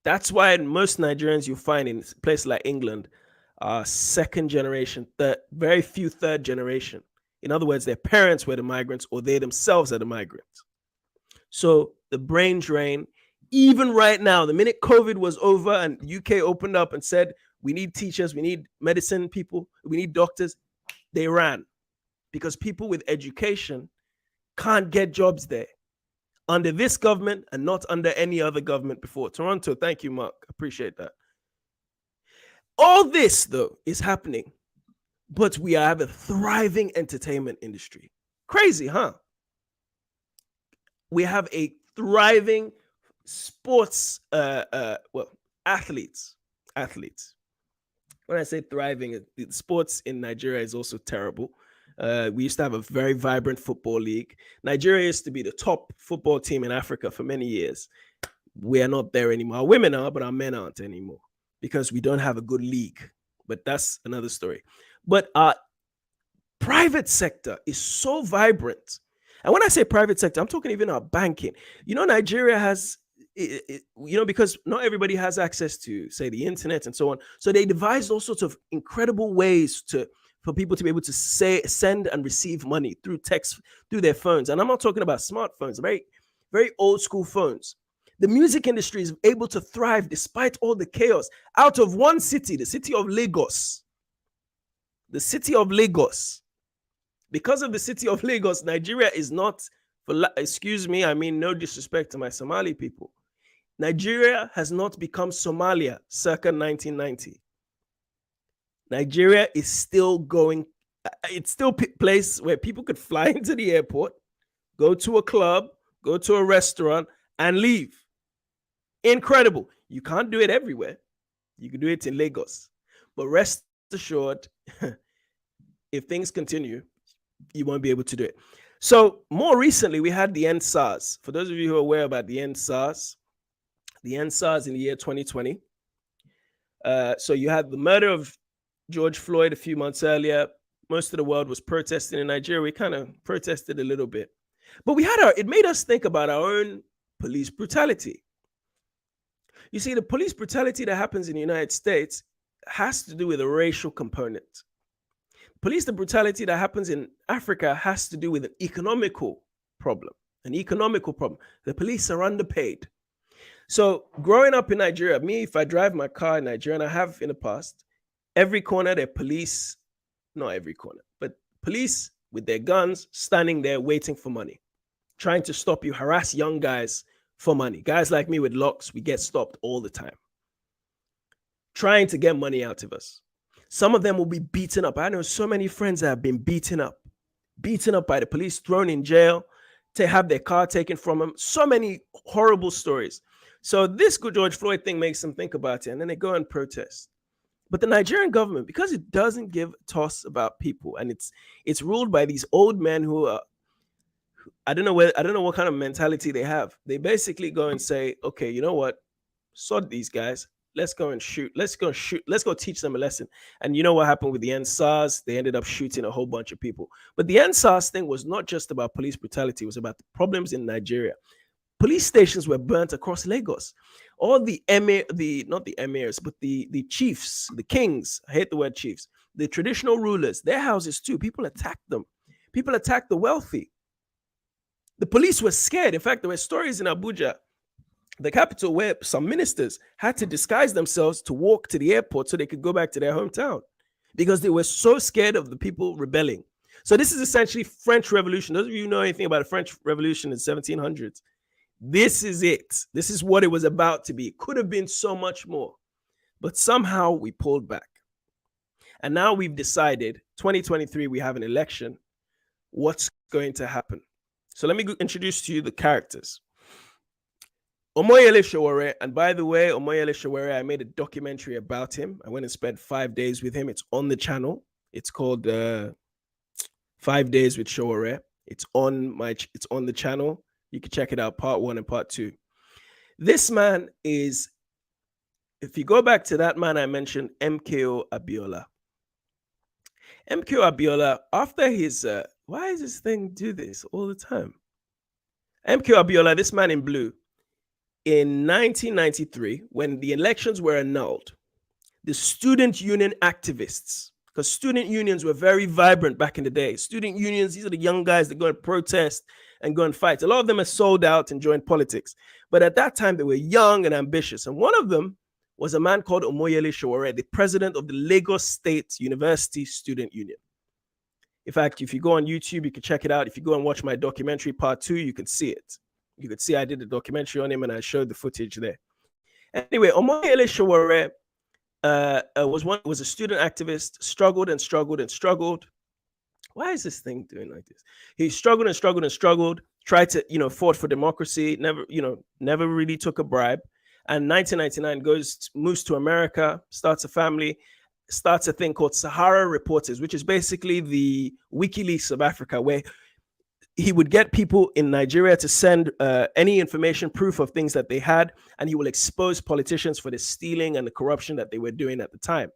That's why most Nigerians you find in a place like England are second generation, very few third generation. In other words, their parents were the migrants or they themselves are the migrants. So the brain drain, even right now, the minute COVID was over and UK opened up and said, we need teachers, we need medicine people, we need doctors, they ran because people with education can't get jobs there. under this government and not under any other government before. Toronto, thank you, Mark. Appreciate that. All this, though, is happening, but we have a thriving entertainment industry. Crazy, huh? We have a thriving sports, athletes. When I say thriving, sports in Nigeria is also terrible. We used to have a very vibrant football league. Nigeria used to be the top football team in Africa for many years. We are not there anymore. Our women are, but our men aren't anymore because we don't have a good league. But that's another story. But our private sector is so vibrant. And when I say private sector, I'm talking even our banking. Nigeria has, because not everybody has access to, say, the internet and so on. So they devised all sorts of incredible ways for people to be able to send and receive money through text, through their phones. And I'm not talking about smartphones, very, very old school phones. The music industry is able to thrive despite all the chaos out of one city, the city of Lagos. The city of Lagos. Because of the city of Lagos, Nigeria is not, excuse me, I mean no disrespect to my Somali people. Nigeria has not become Somalia circa 1990. Nigeria is still going, it's still a place where people could fly into the airport, go to a club, go to a restaurant, and leave. Incredible. You can't do it everywhere. You can do it in Lagos. But rest assured, if things continue, you won't be able to do it. So more recently, we had the EndSARS. For those of you who are aware about the EndSARS in the year 2020. So you had the murder of George Floyd a few months earlier. Most of the world was protesting in Nigeria. We kind of protested a little bit. But it made us think about our own police brutality. You see, the police brutality that happens in the United States has to do with a racial component. The brutality that happens in Africa has to do with an economical problem. The police are underpaid. So growing up in Nigeria, if I drive my car in Nigeria, and I have in the past, every corner there are police, not every corner, but police with their guns standing there waiting for money, trying to stop you, harass young guys for money. Guys like me with locks, we get stopped all the time, trying to get money out of us. Some of them will be beaten up. I know so many friends that have been beaten up by the police, thrown in jail, to have their car taken from them. So many horrible stories. So this George Floyd thing makes them think about it, and then they go and protest. But the Nigerian government, because it doesn't give a toss about people, and it's ruled by these old men who are, I don't know what kind of mentality they have. They basically go and say, okay, you know what? Sod these guys. Let's go and shoot. Let's go teach them a lesson. And you know what happened with the EndSARS? They ended up shooting a whole bunch of people. But the EndSARS thing was not just about police brutality. It was about the problems in Nigeria. Police stations were burnt across Lagos. All not the emirs, but the chiefs, the kings, I hate the word chiefs, the traditional rulers, their houses too. People attacked them. People attacked the wealthy. The police were scared. In fact, there were stories in Abuja, the capital, where some ministers had to disguise themselves to walk to the airport so they could go back to their hometown because they were so scared of the people rebelling. So this is essentially French Revolution. Those of you who know anything about the French Revolution in the 1700s, this is it. This is what it was about to be. It could have been so much more, but somehow we pulled back. And now we've decided 2023, we have an election. What's going to happen? So let me introduce to you the characters. Omoyele Sowore, and by the way, Omoyele Sowore, I made a documentary about him. I went and spent 5 days with him. It's on the channel. It's called 5 Days with Sowore. It's on the channel. You can check it out, part 1 and part 2. This man is, if you go back to that man I mentioned, MKO Abiola. MKO Abiola, after his, why does this thing do this all the time? MKO Abiola, this man in blue, in 1993, when the elections were annulled, the student union activists, because student unions were very vibrant back in the day. Student unions, these are the young guys that go and protest and go and fight. A lot of them are sold out and joined politics. But at that time, they were young and ambitious. And one of them was a man called Omoyele Sowore, the president of the Lagos State University Student Union. In fact, if you go on YouTube, you can check it out. If you go and watch my documentary part 2, you can see it. You could see I did a documentary on him and I showed the footage there. Anyway, Omoyele Sowore was a student activist, struggled and struggled and struggled. Why is this thing doing like this? He struggled and struggled and struggled, tried to, fought for democracy, never really took a bribe. And 1999 moves to America, starts a family, starts a thing called Sahara Reporters, which is basically the WikiLeaks of Africa, where he would get people in Nigeria to send any information, proof of things that they had, and he will expose politicians for the stealing and the corruption that they were doing at the time.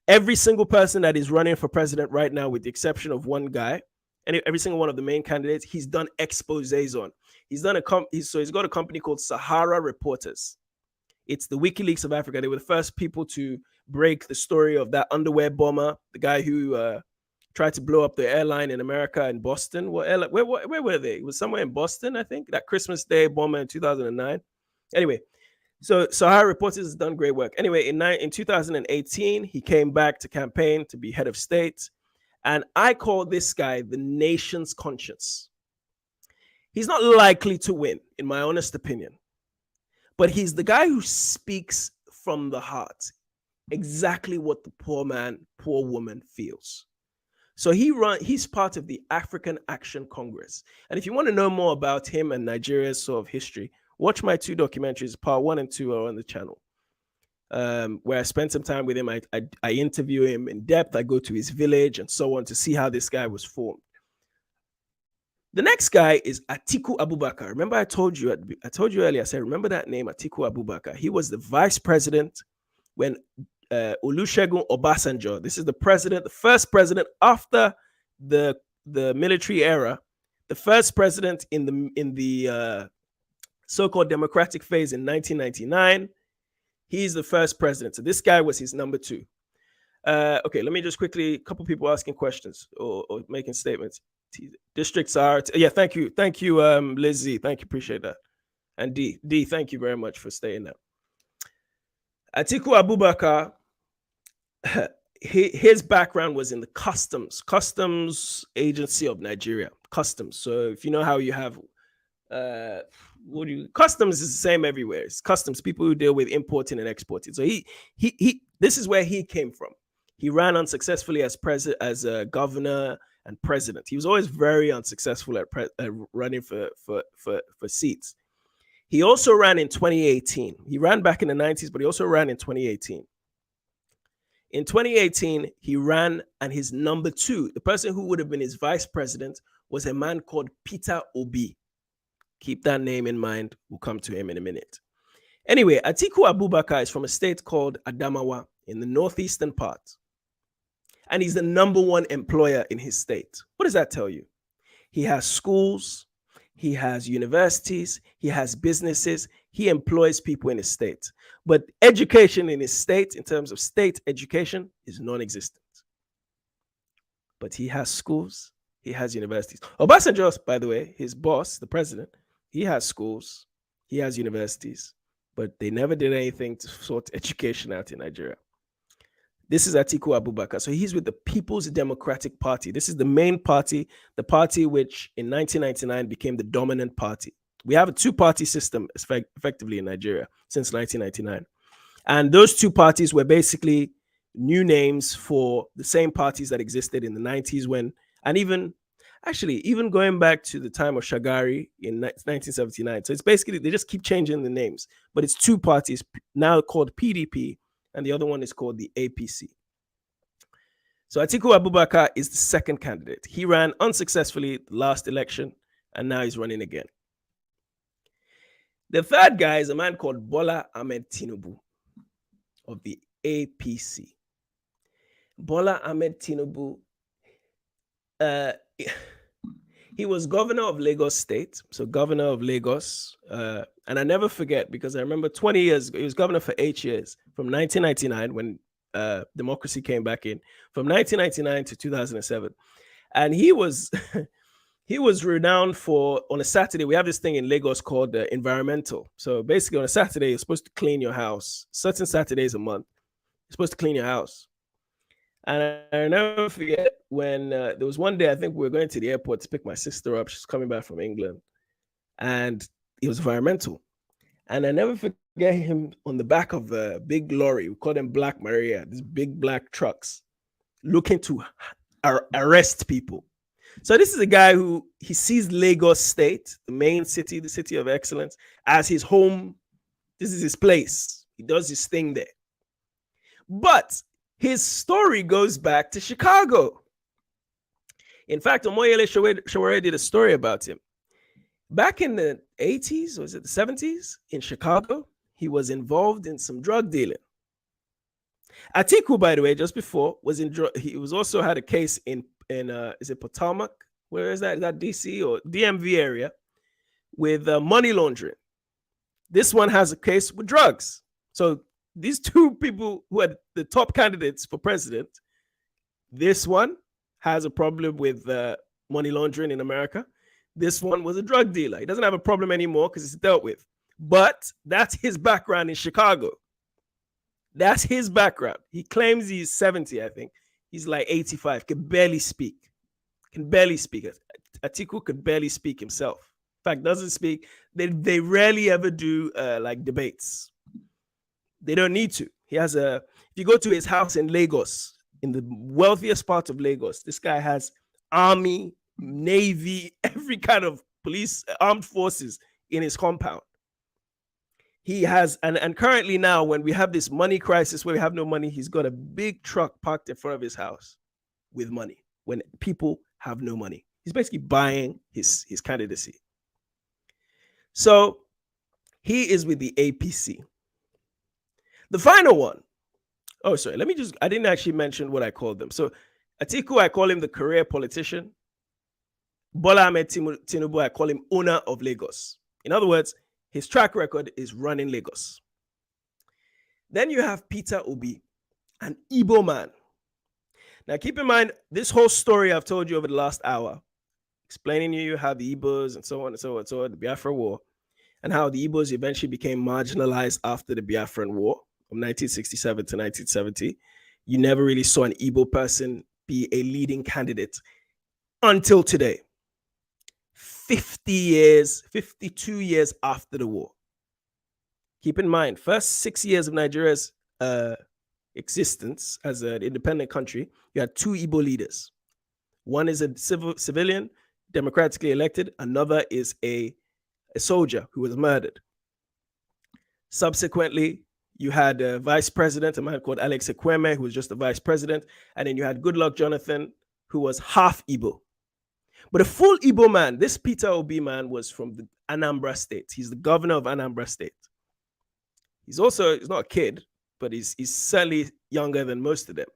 Every single person that is running for president right now, with the exception of one guy, and every single one of the main candidates, he's done exposés on. He's got a company called Sahara Reporters. It's the WikiLeaks of Africa. They were the first people to break the story of that underwear bomber, the guy who tried to blow up the airline in America in Boston. Where were they? It was somewhere in Boston, I think, that Christmas Day bomber in 2009. Anyway, so Sahara Reporters has done great work. Anyway, in 2018, he came back to campaign to be head of state. And I call this guy the nation's conscience. He's not likely to win, in my honest opinion. But he's the guy who speaks from the heart, exactly what the poor man, poor woman feels. So he's part of the African Action Congress. And if you want to know more about him and Nigeria's sort of history, watch my 2 documentaries. Part 1 and 2 are on the channel, where I spent some time with him. I interview him in depth. I go to his village and so on to see how this guy was formed. The next guy is Atiku Abubakar. Remember, I told you earlier, I said, remember that name, Atiku Abubakar. He was the vice president when Olusegun Obasanjo, this is the first president after the military era, the first president in the so-called democratic phase in 1999. He's the first president. So this guy was his number 2. Okay, let me just quickly, a couple people asking questions or making statements. Districts are, yeah, thank you, Lizzie, thank you, appreciate that. And D, thank you very much for staying there. Atiku Abubakar, his background was in the customs agency of Nigeria, customs. So if you know how you have, customs is the same everywhere. It's customs, people who deal with importing and exporting. So this is where he came from. He ran unsuccessfully as a governor and president. He was always very unsuccessful at running for seats. He also ran in 2018. He ran back in the 90s, but he also ran in 2018. In 2018, he ran, and his number 2, the person who would have been his vice president, was a man called Peter Obi. Keep that name in mind. We'll come to him in a minute. Anyway, Atiku Abubakar is from a state called Adamawa in the northeastern part. And he's the number 1 employer in his state. What does that tell you? He has schools, he has universities, he has businesses, he employs people in his state. But education in his state, in terms of state education, is non-existent. But he has schools, he has universities. Obasanjo, by the way, his boss, the president, he has schools, he has universities, but they never did anything to sort education out in Nigeria. This is Atiku Abubakar. So he's with the People's Democratic Party. This is the main party, the party which in 1999 became the dominant party. We have a 2-party system effectively in Nigeria since 1999. And those 2 parties were basically new names for the same parties that existed in the 90s and even going back to the time of Shagari in 1979. So it's basically, they just keep changing the names, but it's 2 parties now called PDP, and the other one is called the APC. So Atiku Abubakar is the second candidate. He ran unsuccessfully the last election, and now he's running again. The third guy is a man called Bola Ahmed Tinubu of the APC. Bola Ahmed Tinubu, he was governor of Lagos State, so governor of Lagos. And I never forget, because I remember 20 years ago, he was governor for 8 years, from 1999 when democracy came back in, from 1999 to 2007. And he was he was renowned for, on a Saturday, we have this thing in Lagos called environmental. So basically on a Saturday, you're supposed to clean your house. Certain Saturdays a month, you're supposed to clean your house. And I never forget when there was one day, I think we were going to the airport to pick my sister up. She's coming back from England. and it was environmental. And I never forget him on the back of a big lorry. We call them Black Maria, these big black trucks, looking to arrest people. So this is a guy who he sees Lagos State, the main city, the city of excellence, as his home. This is his place. He does his thing there. But his story goes back to Chicago. In fact, Omoyele Sowore did a story about him. Back in the 80s, or was it the 70s, in Chicago, he was involved in some drug dealing. Atiku, by the way, just before, was in he was also had a case in is it Potomac? Where is that? Is that DC or DMV area with money laundering? This one has a case with drugs. So these two people who are the top candidates for president, this one has a problem with money laundering in America. This one was a drug dealer. He doesn't have a problem anymore because it's dealt with. But that's his background in Chicago. That's his background. He claims he's 70, I think. He's like 85, can barely speak. Atiku could barely speak himself. In fact, doesn't speak. They rarely ever do like debates. They don't need to. He has if you go to his house in Lagos, in the wealthiest part of Lagos, this guy has army, navy, every kind of police, armed forces in his compound. He has, and currently now, when we have this money crisis where we have no money, he's got a big truck parked in front of his house with money when people have no money. He's basically buying his candidacy. So he is with the APC. The final one. Oh, sorry. I didn't actually mention what I called them. So Atiku, I call him the career politician. Bola Ahmed Tinubu, I call him owner of Lagos. In other words, his track record is running Lagos. Then you have Peter Obi, an Igbo man. Now, keep in mind, this whole story I've told you over the last hour, explaining to you how the Igbos and so on and so on and so on, the Biafran War, and how the Igbos eventually became marginalized after the Biafran War from 1967 to 1970. You never really saw an Igbo person be a leading candidate until today. 50 years, 52 years after the war. Keep in mind, first 6 years of Nigeria's existence as an independent country, you had two Igbo leaders. One is a civilian, democratically elected. Another is a soldier who was murdered. Subsequently, you had a vice president, a man called Alex Ekweme, who was just the vice president. And then you had Goodluck Jonathan, who was half Igbo. But a full Igbo man, this Peter Obi man, was from the Anambra State. He's the governor of Anambra State. He's not a kid, but he's certainly younger than most of them.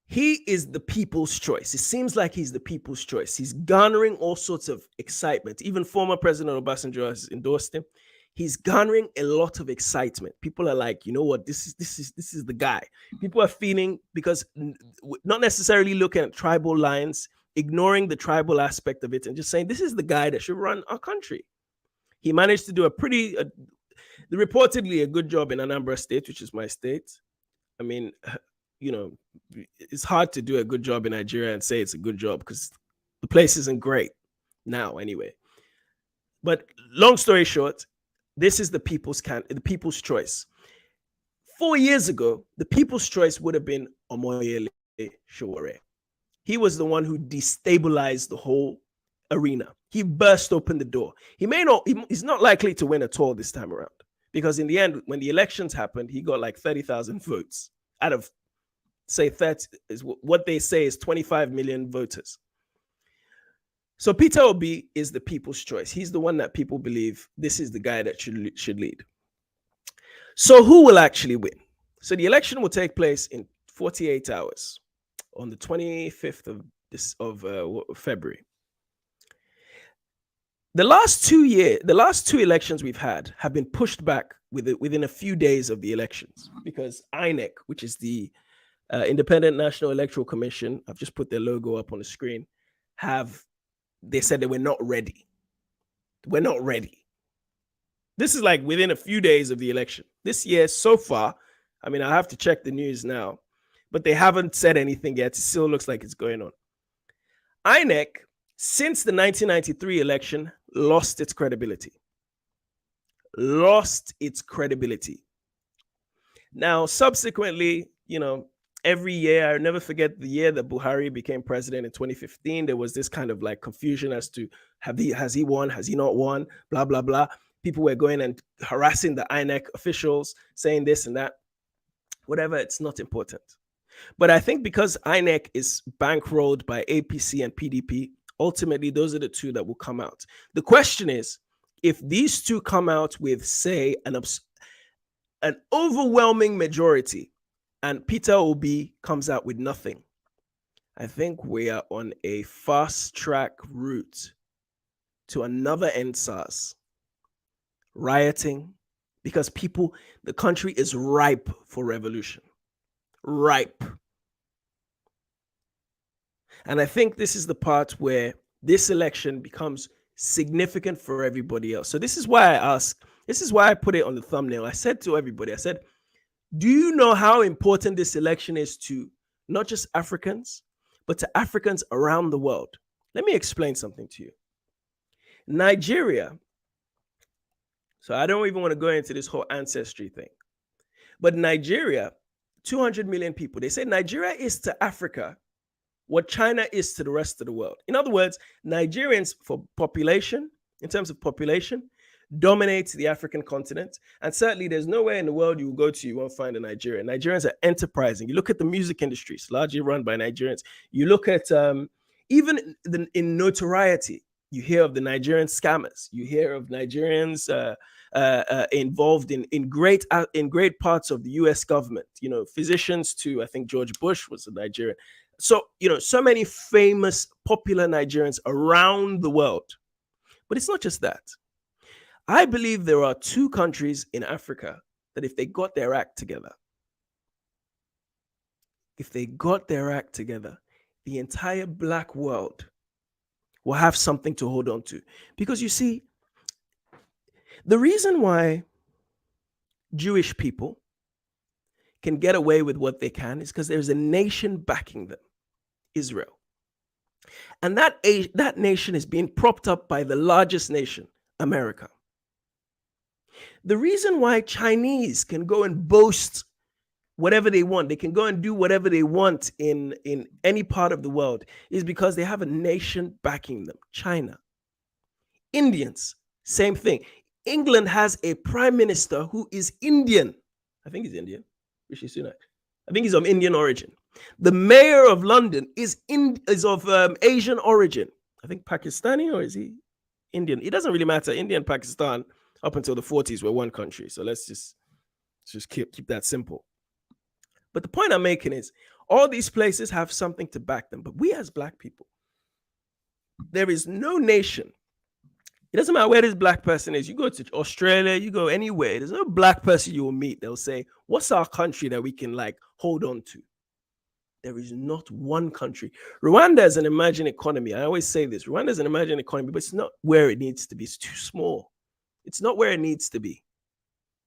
He is the people's choice. It seems like he's the people's choice. He's garnering all sorts of excitement. Even former President Obasanjo has endorsed him. He's garnering a lot of excitement. People are like, you know what, this is the guy. People are feeling, because not necessarily looking at tribal lines, ignoring the tribal aspect of it, and just saying this is the guy that should run our country. He managed to do reportedly a good job in Anambra State, which is my state. I mean, you know, it's hard to do a good job in Nigeria and say it's a good job because the place isn't great now anyway. But long story short, this is the people's choice. 4 years ago, the people's choice would have been Omoyele Sowore. He was the one who destabilized the whole arena. He burst open the door. He's not likely to win at all this time around, because in the end, when the elections happened, he got like 30,000 votes out of, say, 30 is what they say is 25 million voters. So Peter Obi is the people's choice. He's the one that people believe this is the guy that should lead. So who will actually win? So the election will take place in 48 hours on the 25th of February. The last 2 elections we've had have been pushed back within a few days of the elections, because INEC, which is the Independent National Electoral Commission, I've just put their logo up on the screen, they said that we're not ready. We're not ready. This is like within a few days of the election. This year so far, I mean, I have to check the news now, but they haven't said anything yet. It still looks like it's going on. INEC, since the 1993 election, lost its credibility. Lost its credibility. Now, subsequently, every year, I'll never forget the year that Buhari became president in 2015. There was this kind of like confusion as to has he won, has he not won, blah, blah, blah. People were going and harassing the INEC officials, saying this and that. Whatever, it's not important. But I think because INEC is bankrolled by APC and PDP, ultimately, those are the two that will come out. The question is, if these two come out with, say, an overwhelming majority, and Peter Obi comes out with nothing, I think we are on a fast-track route to another EndSARS. Rioting, because the country is ripe for revolution. Ripe. And I think this is the part where this election becomes significant for everybody else. So this is why I put it on the thumbnail. I said to everybody, do you know how important this election is to not just Africans, but to Africans around the world? Let me explain something to you. Nigeria, so I don't even want to go into this whole ancestry thing, but Nigeria, 200 million people, they say Nigeria is to Africa what China is to the rest of the world. In other words, Nigerians, for population, in terms of population, dominates the African continent. And certainly there's nowhere in the world you will go to, you won't find a Nigerian. Nigerians are enterprising. You look at the music industry, it's largely run by Nigerians. You look at even in notoriety, you hear of the Nigerian scammers. You hear of Nigerians involved in great parts of the U.S. government. Physicians too. I think George Bush was a Nigerian. So, so many famous, popular Nigerians around the world. But it's not just that. I believe there are two countries in Africa that if they got their act together, the entire Black world will have something to hold on to. Because you see, the reason why Jewish people can get away with what they can is because there's a nation backing them, Israel. And that nation is being propped up by the largest nation, America. The reason why Chinese can go and boast whatever they want, they can go and do whatever they want in any part of the world, is because they have a nation backing them, China. Indians, same thing. England has a prime minister who is Indian. I think he's Indian. Rishi Sunak. I think he's of Indian origin. The mayor of London is of Asian origin. I think Pakistani, or is he Indian? It doesn't really matter. India and Pakistan up until the 40s were one country. So let's just keep that simple. But the point I'm making is all these places have something to back them. But we as Black people, there is no nation. It doesn't matter where this Black person is. You go to Australia, you go anywhere. There's no Black person you will meet. They'll say, what's our country that we can hold on to? There is not one country. Rwanda is an emerging economy. I always say this. Rwanda is an emerging economy, but it's not where it needs to be. It's too small. It's not where it needs to be.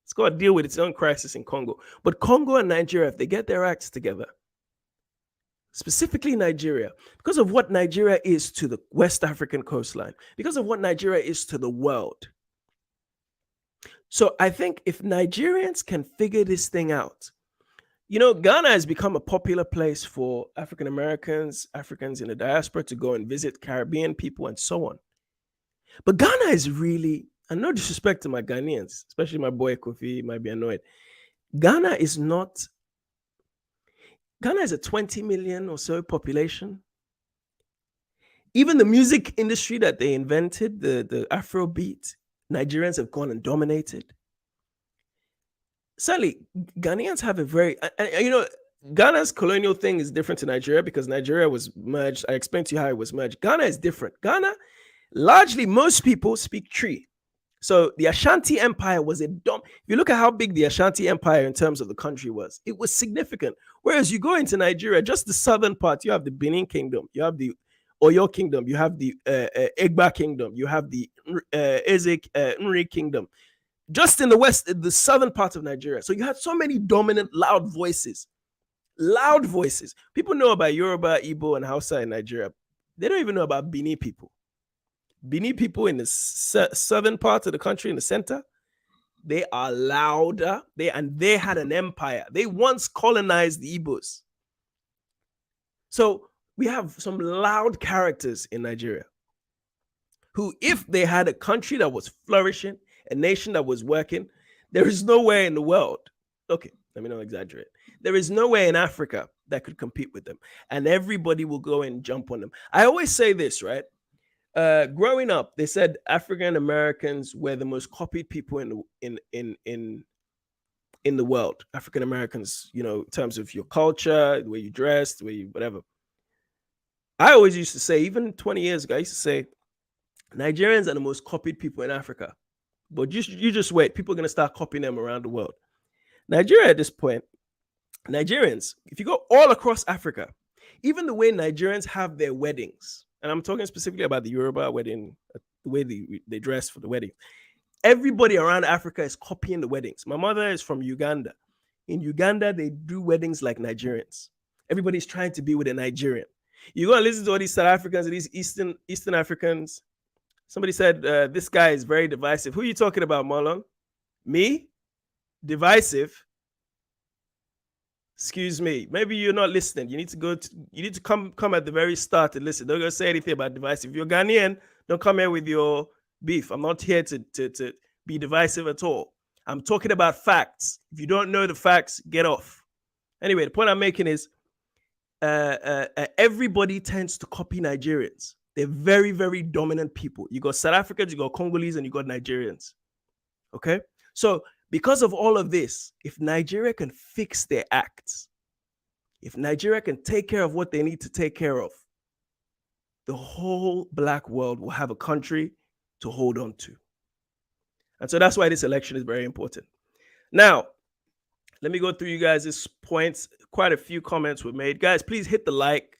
It's got to deal with its own crisis in Congo. But Congo and Nigeria, if they get their acts together, specifically Nigeria, because of what Nigeria is to the West African coastline, because of what Nigeria is to the world. So I think if Nigerians can figure this thing out, Ghana has become a popular place for African Americans, Africans in the diaspora to go and visit Caribbean people and so on. But Ghana is really, and no disrespect to my Ghanaians, especially my boy Kofi might be annoyed. Ghana is a 20 million or so population. Even the music industry that they invented, the Afrobeat, Nigerians have gone and dominated. Sadly, Ghanaians have a very, Ghana's colonial thing is different to Nigeria because Nigeria was merged. I explained to you how it was merged. Ghana is different. Ghana, largely, most people speak Tree. So the Ashanti Empire was if you look at how big the Ashanti Empire in terms of the country was, it was significant. Whereas you go into Nigeria, just the southern part, you have the Benin Kingdom, you have the Oyo Kingdom, you have the Egba Kingdom, you have the Nri Kingdom. Just in the west, the southern part of Nigeria. So you had so many dominant, loud voices. Loud voices. People know about Yoruba, Igbo, and Hausa in Nigeria. They don't even know about Benin people. Bini people in the southern part of the country, in the center, they are louder. They had an empire. They once colonized the Igbos. So we have some loud characters in Nigeria who, if they had a country that was flourishing, a nation that was working, there is nowhere in the world. Okay, let me not exaggerate. There is nowhere in Africa that could compete with them, and everybody will go and jump on them. I always say this, right? Growing up, they said African Americans were the most copied people in the world. African Americans, you know, in terms of your culture, the way you dressed, the way you whatever. I always used to say, even 20 years ago, I used to say, Nigerians are the most copied people in Africa. But you just wait. People are going to start copying them around the world. Nigeria at this point, Nigerians, if you go all across Africa, even the way Nigerians have their weddings, and I'm talking specifically about the Yoruba wedding, the way they dress for the wedding, everybody around Africa is copying the weddings. My mother is from Uganda. In Uganda, they do weddings like Nigerians. Everybody's trying to be with a Nigerian. You go and listen to all these South Africans and these Eastern Africans. Somebody said, this guy is very divisive. Who are you talking about, Marlon? Me? Divisive? Excuse me. Maybe you're not listening. You need to come at the very start and listen. Don't go say anything about divisive. If you're Ghanaian, don't come here with your beef. I'm not here to be divisive at all. I'm talking about facts. If you don't know the facts, get off. Anyway, the point I'm making is everybody tends to copy Nigerians. They're very, very dominant people. You got South Africans, you got Congolese, and you got Nigerians. Okay? So because of all of this, if Nigeria can fix their acts, if Nigeria can take care of what they need to take care of, the whole black world will have a country to hold on to. And so that's why this election is very important. Now, let me go through you guys' points. Quite a few comments were made. Guys, please hit the like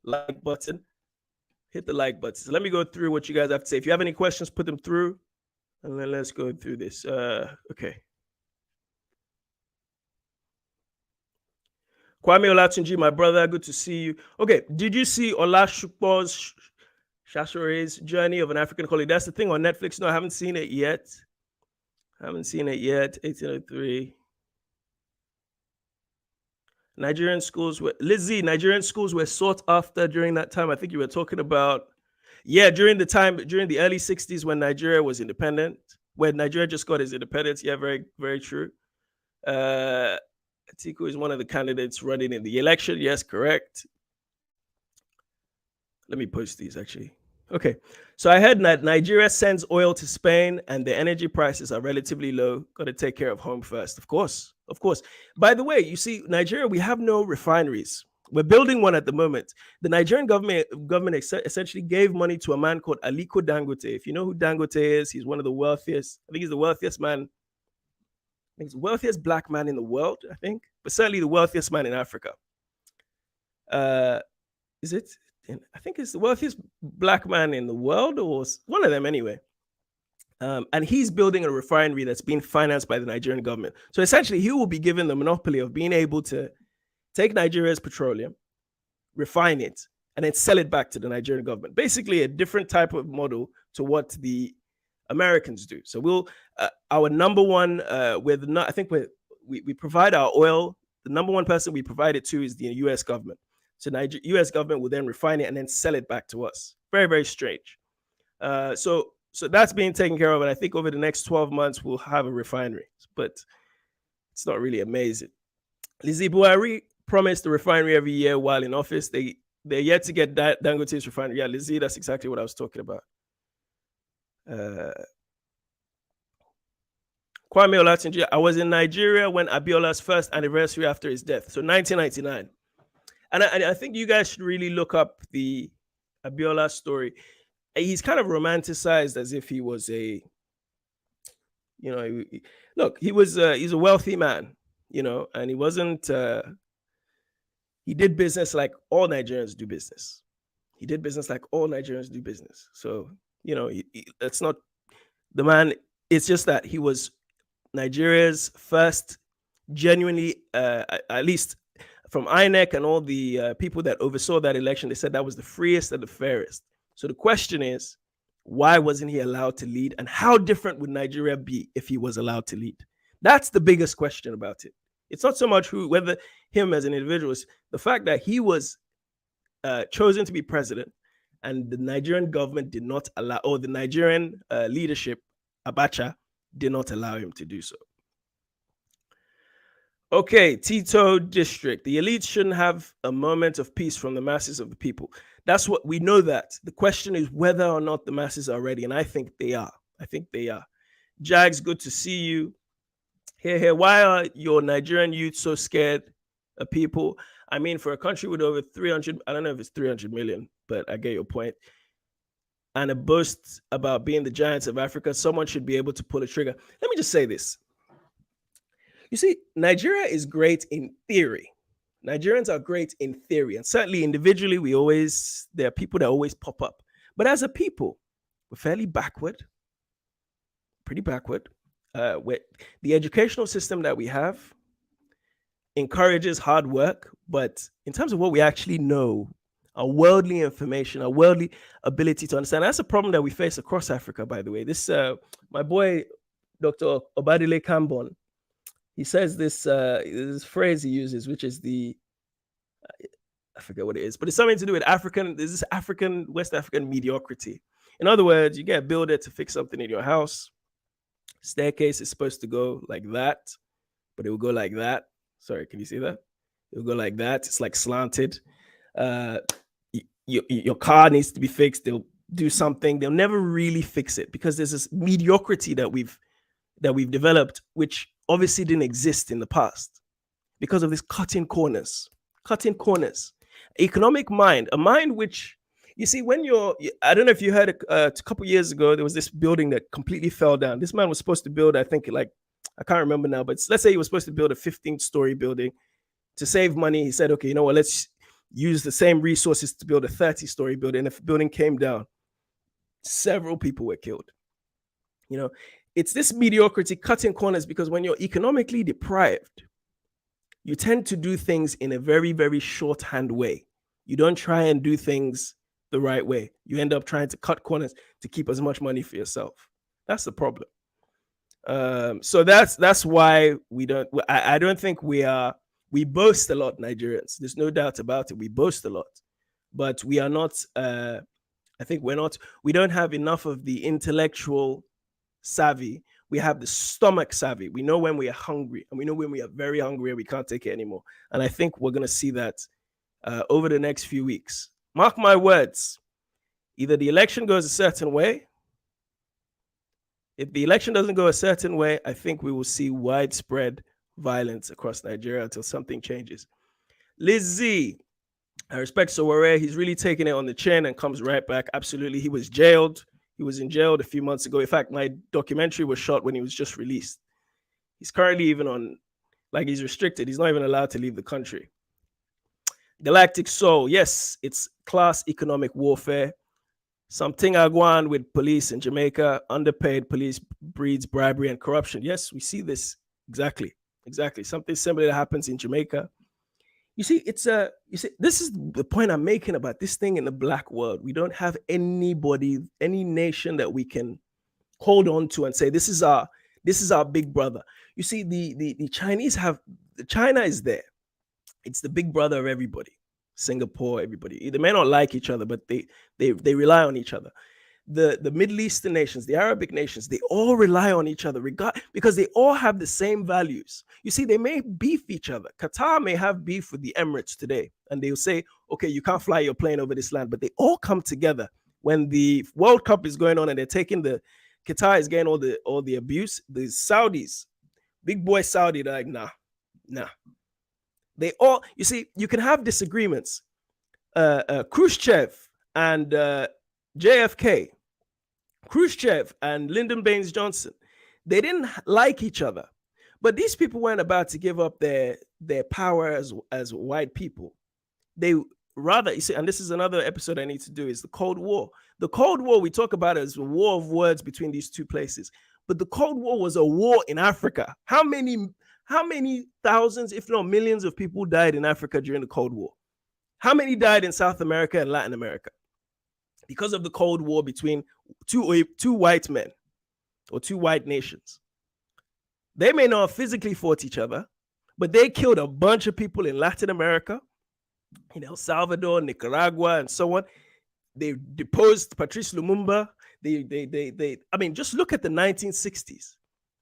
button. Hit the like button. So let me go through what you guys have to say. If you have any questions, put them through. And then let's go through this. Okay. Kwame Olatunji, my brother, good to see you. Okay, did you see Olashukbo's Shashore's Journey of an African Colleague? That's the thing on Netflix. No, I haven't seen it yet. 1803. Nigerian schools were sought after during that time. I think you were talking about, during the early 60s when Nigeria was independent, when Nigeria just got its independence. Yeah, very, very true. Atiku is one of the candidates running in the election. Yes, correct. Let me post these actually. Okay, so I heard that Nigeria sends oil to Spain and the energy prices are relatively low. Got to take care of home first. Of course. By the way, you see, Nigeria, we have no refineries. We're building one at the moment. The Nigerian government essentially gave money to a man called Aliko Dangote. If you know who Dangote is, he's one of the wealthiest. I think he's the wealthiest man. I think he's the wealthiest black man in the world, I think. But certainly the wealthiest man in Africa. Is it? I think it's the wealthiest black man in the world, or one of them anyway. And he's building a refinery that's being financed by the Nigerian government. So essentially, he will be given the monopoly of being able to take Nigeria's petroleum, refine it, and then sell it back to the Nigerian government. Basically, a different type of model to what the Americans do. So our number one, I think we provide our oil. The number one person we provide it to is the U.S. government. So U.S. government will then refine it and then sell it back to us. Very, very strange. So that's being taken care of. And I think over the next 12 months, we'll have a refinery. But it's not really amazing. Lizzie Buhari promised the refinery every year while in office. They're yet to get Dangote's refinery. Yeah, Lizzie, that's exactly what I was talking about. Kwame Olatunji, I was in Nigeria when Abiola's first anniversary after his death. So 1999. And I think you guys should really look up the Abiola story. He's kind of romanticized as if he was he's a wealthy man, and he wasn't, he did business like all Nigerians do business. So, that's not the man. It's just that he was Nigeria's first genuinely, at least from INEC and all the people that oversaw that election, they said that was the freest and the fairest. So the question is, Why wasn't he allowed to lead? And how different would Nigeria be if he was allowed to lead? That's the biggest question about it. It's not so much whether him as an individual, is the fact that he was chosen to be president and the Nigerian government did not allow, or the Nigerian leadership, Abacha, did not allow him to do so. Okay, Tito District. The elites shouldn't have a moment of peace from the masses of the people. That's what we know that. The question is whether or not the masses are ready, and I think they are. I think they are. Jags, good to see you. Here. Why are your Nigerian youth so scared of people? I mean, for a country with over 300, I don't know if it's 300 million, but I get your point. And a boast about being the giants of Africa, someone should be able to pull a trigger. Let me just say this. You see, Nigeria is great in theory. Nigerians are great in theory. And certainly individually, there are people that always pop up. But as a people, we're fairly backward, pretty backward. The educational system that we have encourages hard work. But in terms of what we actually know, our worldly information, our worldly ability to understand, that's a problem that we face across Africa, by the way. This, my boy, Dr. Obadile Kambon, he says this phrase he uses, which is I forget what it is, but it's something to do with West African mediocrity. In other words, you get a builder to fix something in your house. Staircase is supposed to go like that, but it will go like that. Sorry, can you see that? It will go like that. It's like slanted. Your car needs to be fixed. They'll do something. They'll never really fix it because there's this mediocrity that we've developed, which obviously didn't exist in the past because of this cutting corners. Economic mind, a mind which, you see, I don't know if you heard a couple years ago, there was this building that completely fell down. This man was supposed to build, I think, I can't remember now, but let's say he was supposed to build a 15-story building. To save money, he said, okay, you know what, let's use the same resources to build a 30-story building. And if the building came down, several people were killed. You know, it's this mediocrity cutting corners because when you're economically deprived, you tend to do things in a very, very shorthand way. You don't try and do things the right way. You end up trying to cut corners to keep as much money for yourself. That's the problem. So that's why I don't think we boast a lot, Nigerians. There's no doubt about it. We boast a lot, but we are not, we don't have enough of the intellectual savvy. We have the stomach savvy. We know when we are hungry, and we know when we are very hungry and we can't take it anymore. And I think we're going to see that over the next few weeks. Mark my words. Either the election goes a certain way. If the election doesn't go a certain way, I think we will see widespread violence across Nigeria until something changes. Lizzie, I respect Sowore. He's really taking it on the chin and comes right back. Absolutely. He was jailed. He was in jail a few months ago. In fact, my documentary was shot when he was just released. He's currently even he's restricted. He's not even allowed to leave the country. Galactic Soul. Yes, it's class economic warfare. Something agwan with police in Jamaica. Underpaid police breeds bribery and corruption. Yes, we see this. Exactly. Something similar that happens in Jamaica. You see, this is the point I'm making about this thing in the black world. We don't have anybody, any nation that we can hold on to and say, this is our big brother. You see, the Chinese China is there. It's the big brother of everybody. Singapore, everybody. They may not like each other, but they rely on each other. The Middle Eastern nations, the Arabic nations, they all rely on each other because they all have the same values. You see, they may beef each other. Qatar may have beef with the Emirates today, and they'll say, okay, you can't fly your plane over this land, but they all come together when the World Cup is going on and they're taking Qatar is getting all the abuse. The Saudis, big boy Saudi, they're like, nah. They all, you see, you can have disagreements. Khrushchev and JFK, Khrushchev and Lyndon Baines Johnson, they didn't like each other, but these people weren't about to give up their power as white people. They rather, you see, and this is another episode I need to do, is the Cold War. The Cold War, we talk about it as a war of words between these two places, but the Cold War was a war in Africa. How many thousands, if not millions of people died in Africa during the Cold War? How many died in South America and Latin America? because of the Cold War between two white men or two white nations. They may not have physically fought each other, but they killed a bunch of people in Latin America, in El Salvador, Nicaragua, and so on. They deposed Patrice Lumumba. I mean, just look at the 1960s.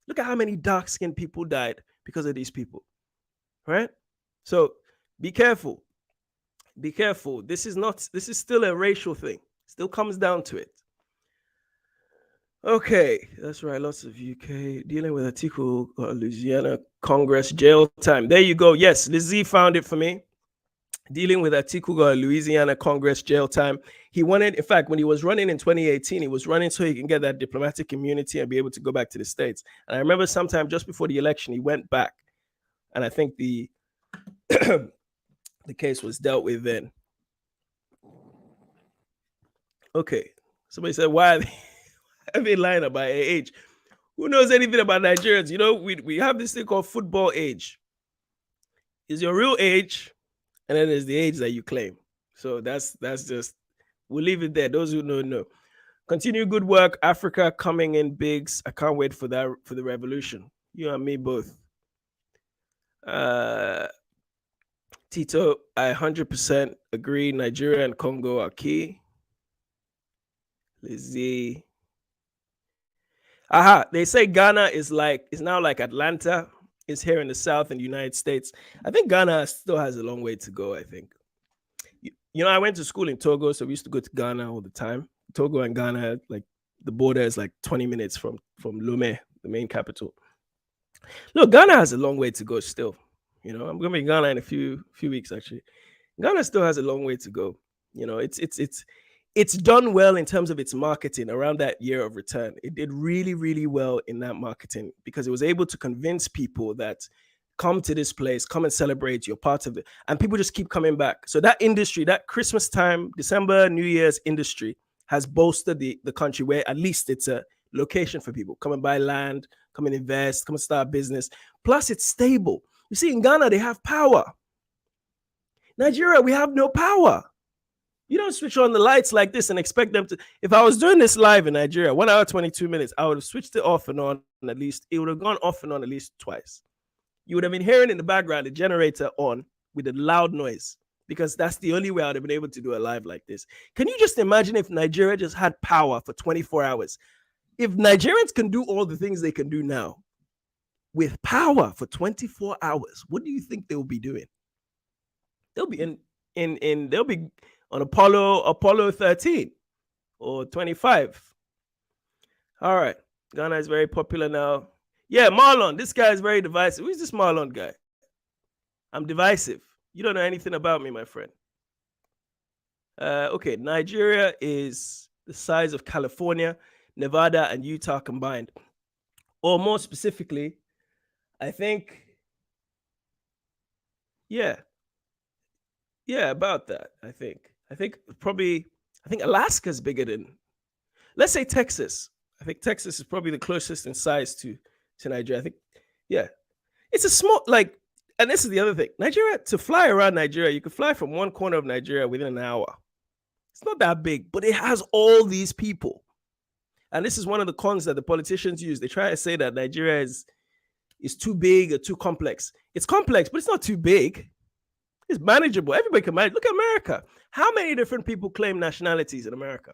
Look at how many dark-skinned people died because of these people, right? So be careful. Be careful. This is still a racial thing. Still comes down to it. Okay, that's right. Lots of UK dealing with Atiku, Louisiana Congress jail time. There you go. Yes, Lizzie found it for me. Dealing with Atiku, Louisiana Congress jail time. He wanted, in fact, when he was running in 2018, he was running so he can get that diplomatic immunity and be able to go back to the States. And I remember sometime just before the election, he went back. And I think the the case was dealt with then. Okay. Somebody said, why are they lying about age? Who knows anything about Nigerians? You know, we have this thing called football age. Is your real age, and then there's the age that you claim. So that's just, we'll leave it there. Those who know. Continue good work. Africa coming in bigs. I can't wait for that, for the revolution. You and me both. Tito, I 100% agree. Nigeria and Congo are key. Lizzie. Aha, they say Ghana is now like Atlanta is here in the South in the United States. I think Ghana still has a long way to go, I think. You know, I went to school in Togo, so we used to go to Ghana all the time. Togo and Ghana, like the border is like 20 minutes from Lomé, the main capital. Look, Ghana has a long way to go still. You know, I'm going to be in Ghana in a few weeks, actually. Ghana still has a long way to go. You know, it's done well in terms of its marketing around that year of return. It did really, really well in that marketing because it was able to convince people that come to this place, come and celebrate, you're part of it. And people just keep coming back. So that industry, that Christmas time, December, New Year's industry has bolstered the country where at least it's a location for people. Come and buy land, come and invest, come and start a business. Plus it's stable. You see, in Ghana, they have power. Nigeria, we have no power. You don't switch on the lights like this and expect them to. If I was doing this live in Nigeria, 1 hour, 22 minutes, I would have switched it off and on at least. It would have gone off and on at least twice. You would have been hearing in the background the generator on with a loud noise because that's the only way I would have been able to do a live like this. Can you just imagine if Nigeria just had power for 24 hours? If Nigerians can do all the things they can do now with power for 24 hours, what do you think they'll be doing? They'll be they'll be on Apollo 13 or 25. All right. Ghana is very popular now. Yeah, Marlon. This guy is very divisive. Who's this Marlon guy? I'm divisive. You don't know anything about me, my friend. Okay, Nigeria is the size of California, Nevada, and Utah combined. Or more specifically, I think, yeah, about that, I think Alaska's bigger than, let's say Texas. I think Texas is probably the closest in size to Nigeria. I think, yeah. It's a small, like, and this is the other thing. Nigeria, to fly around Nigeria, you could fly from one corner of Nigeria within an hour. It's not that big, but it has all these people. And this is one of the cons that the politicians use. They try to say that Nigeria is too big or too complex. It's complex, but it's not too big. It's manageable. Everybody can manage. Look at America. How many different people claim nationalities in America?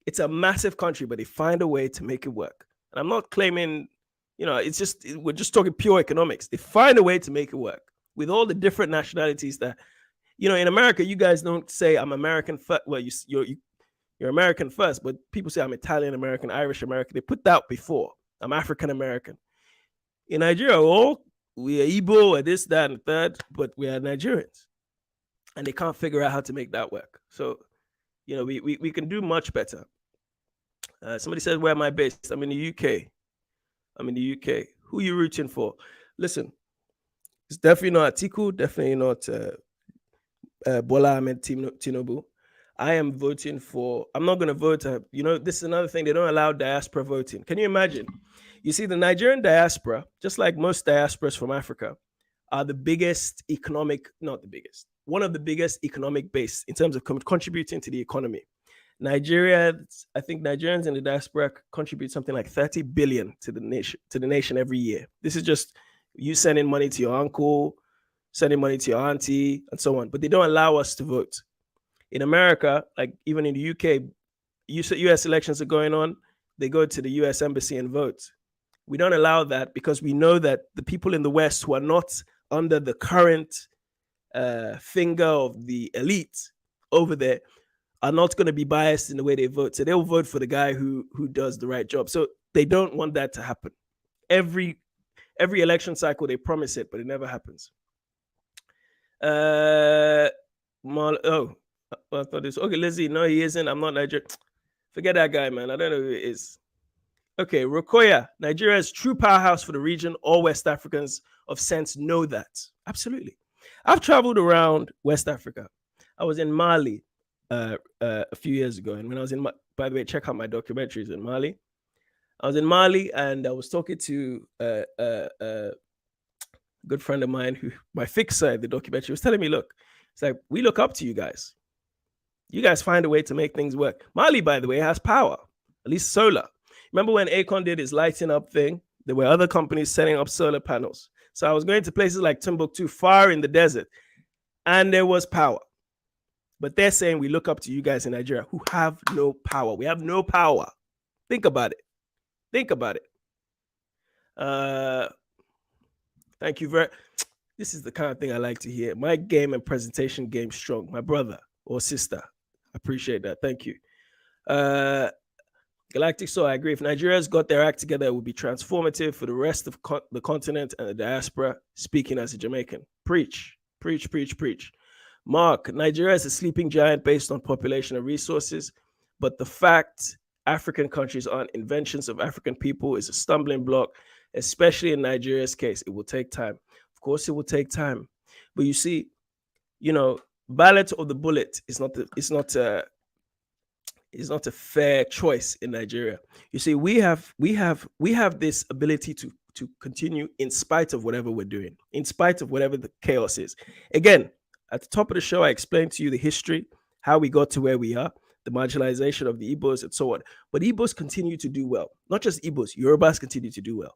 It's a massive country, but they find a way to make it work. And I'm not claiming, you know, we're just talking pure economics. They find a way to make it work with all the different nationalities that, you know, in America, you guys don't say I'm American first. Well, you're American first, but people say I'm Italian American, Irish American. They put that before. I'm African American. In Nigeria, we are Igbo or this, that, and the third, but we are Nigerians. And they can't figure out how to make that work. So, you know, we can do much better. Somebody said, where am I based? I'm in the UK. Who are you rooting for? Listen, it's definitely not Atiku, definitely not Bola Ahmed Tinubu. I am voting for, I'm not going to vote. You know, this is another thing. They don't allow diaspora voting. Can you imagine? You see, the Nigerian diaspora, just like most diasporas from Africa, are the biggest economic, not the biggest, one of the biggest economic base in terms of contributing to the economy. Nigeria, I think Nigerians in the diaspora contribute something like 30 billion to the nation every year. This is just you sending money to your uncle, sending money to your auntie, and so on. But they don't allow us to vote. In America, like even in the UK, US elections are going on. They go to the US embassy and vote. We don't allow that because we know that the people in the West who are not under the current finger of the elite over there are not going to be biased in the way they vote. So they'll vote for the guy who does the right job. So they don't want that to happen. Every election cycle, they promise it, but it never happens. I thought this. Okay, Lizzie, no, he isn't. I'm not Nigerian. Forget that guy, man. I don't know who it is. Okay, Rokoya, Nigeria is true powerhouse for the region. All West Africans of sense know that. Absolutely. I've traveled around West Africa. I was in Mali a few years ago. And when I was in, by the way, check out my documentaries in Mali. I was in Mali and I was talking to a good friend of mine who, my fixer in the documentary, was telling me, look, it's like, we look up to you guys. You guys find a way to make things work. Mali, by the way, has power, at least solar. Remember when Akon did his lighting up thing? There were other companies setting up solar panels. So I was going to places like Timbuktu, far in the desert, and there was power. But they're saying we look up to you guys in Nigeria who have no power. We have no power. Think about it. Think about it. Thank you very much. This is the kind of thing I like to hear. My game and presentation game strong. My brother or sister. I appreciate that. Thank you. Galactic Soul, I agree. If Nigeria's got their act together, it would be transformative for the rest of the continent and the diaspora, speaking as a Jamaican. Preach, preach, preach, preach. Mark, Nigeria is a sleeping giant based on population and resources, but the fact African countries aren't inventions of African people is a stumbling block, especially in Nigeria's case. It will take time. Of course, it will take time. But you see, ballot or the bullet is not a fair choice in Nigeria. You see, we have this ability to continue in spite of whatever we're doing, in spite of whatever the chaos is. Again, at the top of the show, I explained to you the history, how we got to where we are, the marginalization of the Igbos and so on. But Igbos continue to do well. Not just Igbos, Yorubas continue to do well.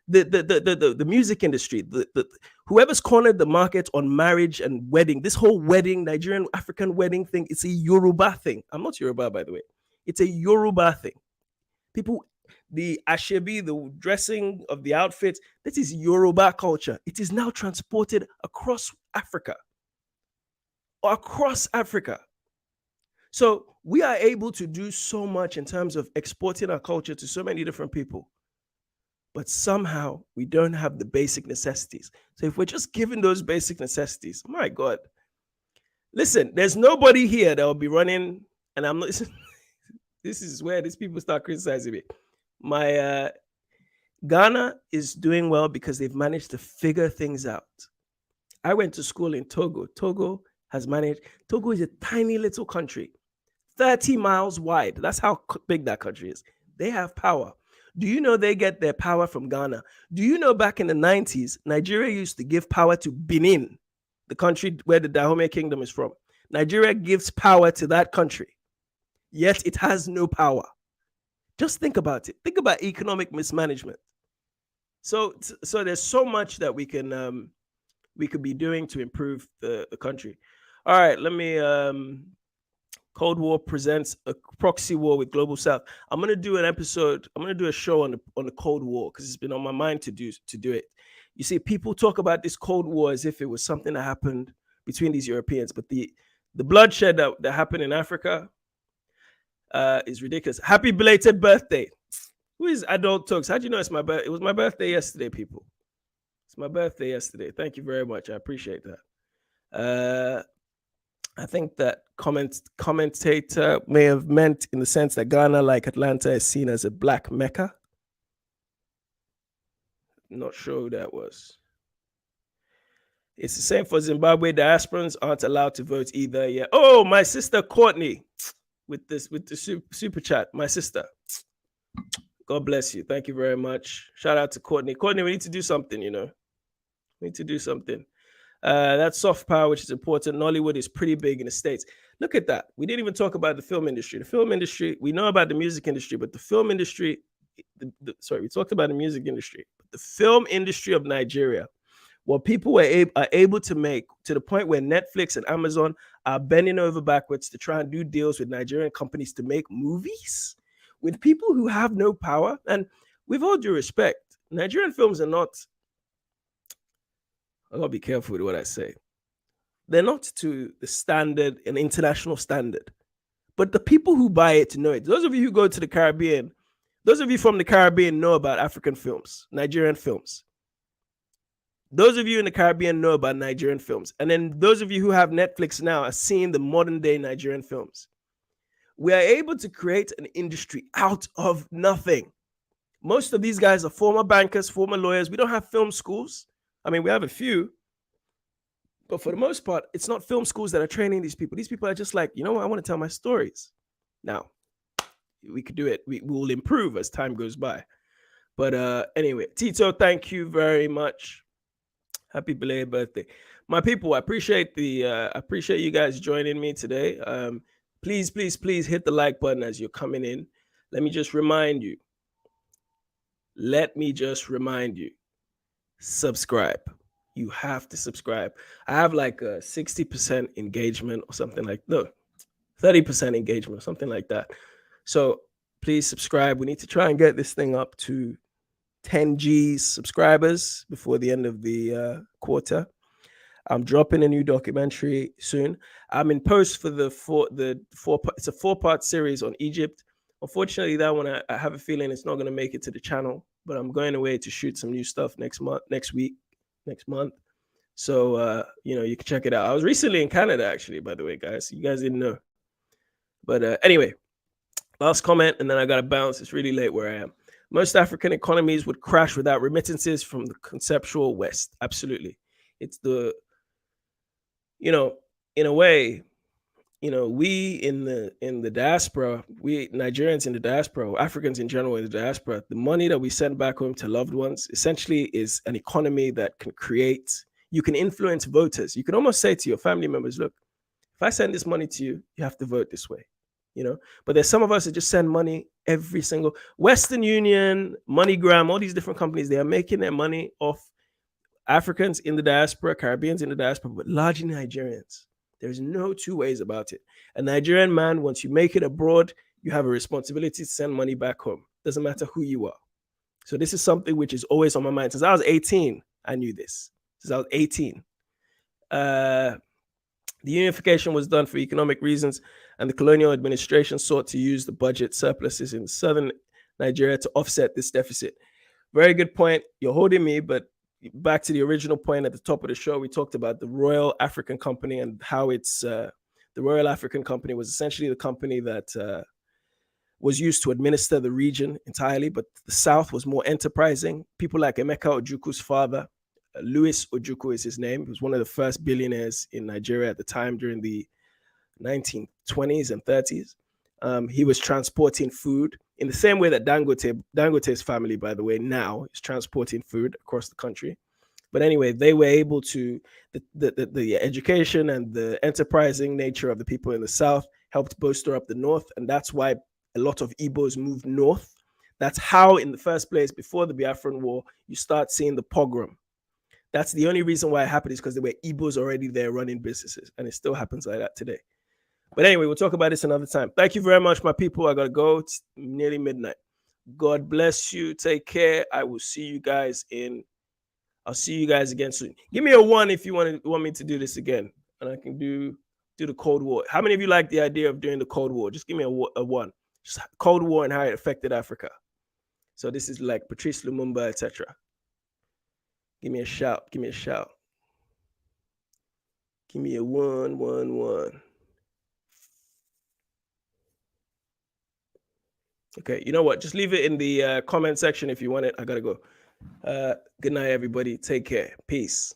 The music industry, whoever's cornered the market on marriage and wedding, this whole wedding, Nigerian African wedding thing, it's a Yoruba thing. I'm not Yoruba, by the way. It's a Yoruba thing. People, the ashebi, the dressing of the outfits, this is Yoruba culture. It is now transported across Africa. So we are able to do so much in terms of exporting our culture to so many different people. But somehow we don't have the basic necessities. So if we're just given those basic necessities, my God. Listen, there's nobody here that will be running, and I'm not, this is where these people start criticizing me. My Ghana is doing well because they've managed to figure things out. I went to school in Togo. Togo is a tiny little country, 30 miles wide. That's how big that country is. They have power. Do you know they get their power from Ghana? Do you know back in the 90s, Nigeria used to give power to Benin, the country where the Dahomey Kingdom is from? Nigeria gives power to that country, yet it has no power. Just think about it. Think about economic mismanagement. So there's so much that we could be doing to improve the country. All right, let me Cold War presents a proxy war with Global South. I'm gonna do an episode. I'm gonna do a show on the Cold War because it's been on my mind to do it. You see, people talk about this Cold War as if it was something that happened between these Europeans, but the bloodshed that happened in Africa is ridiculous. Happy belated birthday! Who is Adult Talks? How do you know it's my birthday? It was my birthday yesterday, people. It's my birthday yesterday. Thank you very much. I appreciate that. I think that commentator may have meant in the sense that Ghana, like Atlanta, is seen as a black Mecca. Not sure who that was. It's the same for Zimbabwe. Diasporans aren't allowed to vote either. Yeah. Oh, my sister Courtney with the super chat. My sister. God bless you. Thank you very much. Shout out to Courtney. Courtney, we need to do something, We need to do something. That's soft power, which is important. Nollywood is pretty big in the States. Look at that. We didn't even talk about the film industry. The film industry, we know about the music industry, but the film industry, sorry, we talked about the music industry, but the film industry of Nigeria, what people are able to make to the point where Netflix and Amazon are bending over backwards to try and do deals with Nigerian companies to make movies with people who have no power. And with all due respect, Nigerian films are not, I gotta be careful with what I say. They're not to the standard, an international standard. But the people who buy it know it. Those of you who go to the Caribbean, those of you from the Caribbean know about African films, Nigerian films. Those of you in the Caribbean know about Nigerian films. And then those of you who have Netflix now are seeing the modern day Nigerian films. We are able to create an industry out of nothing. Most of these guys are former bankers, former lawyers. We don't have film schools. I mean, we have a few. But for the most part, it's not film schools that are training these people. These people are just like, you know what? I want to tell my stories. Now, we could do it. We will improve as time goes by. But anyway, Tito, thank you very much. Happy belated birthday. My people, I appreciate you guys joining me today. Please hit the like button as you're coming in. Let me just remind you. Subscribe. You have to subscribe. I have like a 60% engagement or something like, no, 30% engagement or something like that. So please subscribe. We need to try and get this thing up to 10 G's subscribers before the end of the quarter. I'm dropping a new documentary soon. I'm in post for it's a 4-part series on Egypt. Unfortunately, that one I have a feeling it's not going to make it to the channel, but I'm going away to shoot some new stuff next month. So you can check it out. I was recently in Canada, actually, by the way, guys. You guys didn't know. But anyway, last comment, and then I got to bounce. It's really late where I am. Most African economies would crash without remittances from the conceptual West. Absolutely. It's in a way, we in the diaspora, we Nigerians in the diaspora, Africans in general in the diaspora, the money that we send back home to loved ones essentially is an economy that you can influence voters. You can almost say to your family members, look, if I send this money to you, you have to vote this way. But there's some of us that just send money every single Western Union, MoneyGram, all these different companies. They are making their money off Africans in the diaspora, Caribbeans in the diaspora, but largely Nigerians. There's no two ways about it. A Nigerian man, once you make it abroad, you have a responsibility to send money back home. Doesn't matter who you are. So this is something which is always on my mind. Since I was 18, I knew this. Since I was 18. The unification was done for economic reasons, and the colonial administration sought to use the budget surpluses in southern Nigeria to offset this deficit. Very good point. You're holding me, but back to the original point at the top of the show, we talked about the Royal African Company and how the Royal African Company was essentially the company that was used to administer the region entirely, but the South was more enterprising. People like Emeka Ojukwu's father, Louis Ojukwu is his name. He was one of the first billionaires in Nigeria at the time during the 1920s and 30s. He was transporting food in the same way that Dangote's family, by the way, now is transporting food across the country. But anyway, they were able to, the education and the enterprising nature of the people in the South helped bolster up the North. And that's why a lot of Igbos moved north. That's how, in the first place, before the Biafran War, you start seeing the pogrom. That's the only reason why it happened, is because there were Igbos already there running businesses. And it still happens like that today. But anyway, we'll talk about this another time. Thank you very much, my people. I got to go. It's nearly midnight. God bless you. Take care. I will see you guys I'll see you guys again soon. Give me a 1 if you want me to do this again. And I can do the Cold War. How many of you like the idea of doing the Cold War? Just give me a 1. Just Cold War and how it affected Africa. So this is like Patrice Lumumba, etc. Give me a shout. Give me a shout. Give me a 1, 1, 1. Okay, you know what? Just leave it in the comment section if you want it. I gotta go. Good night, everybody. Take care. Peace.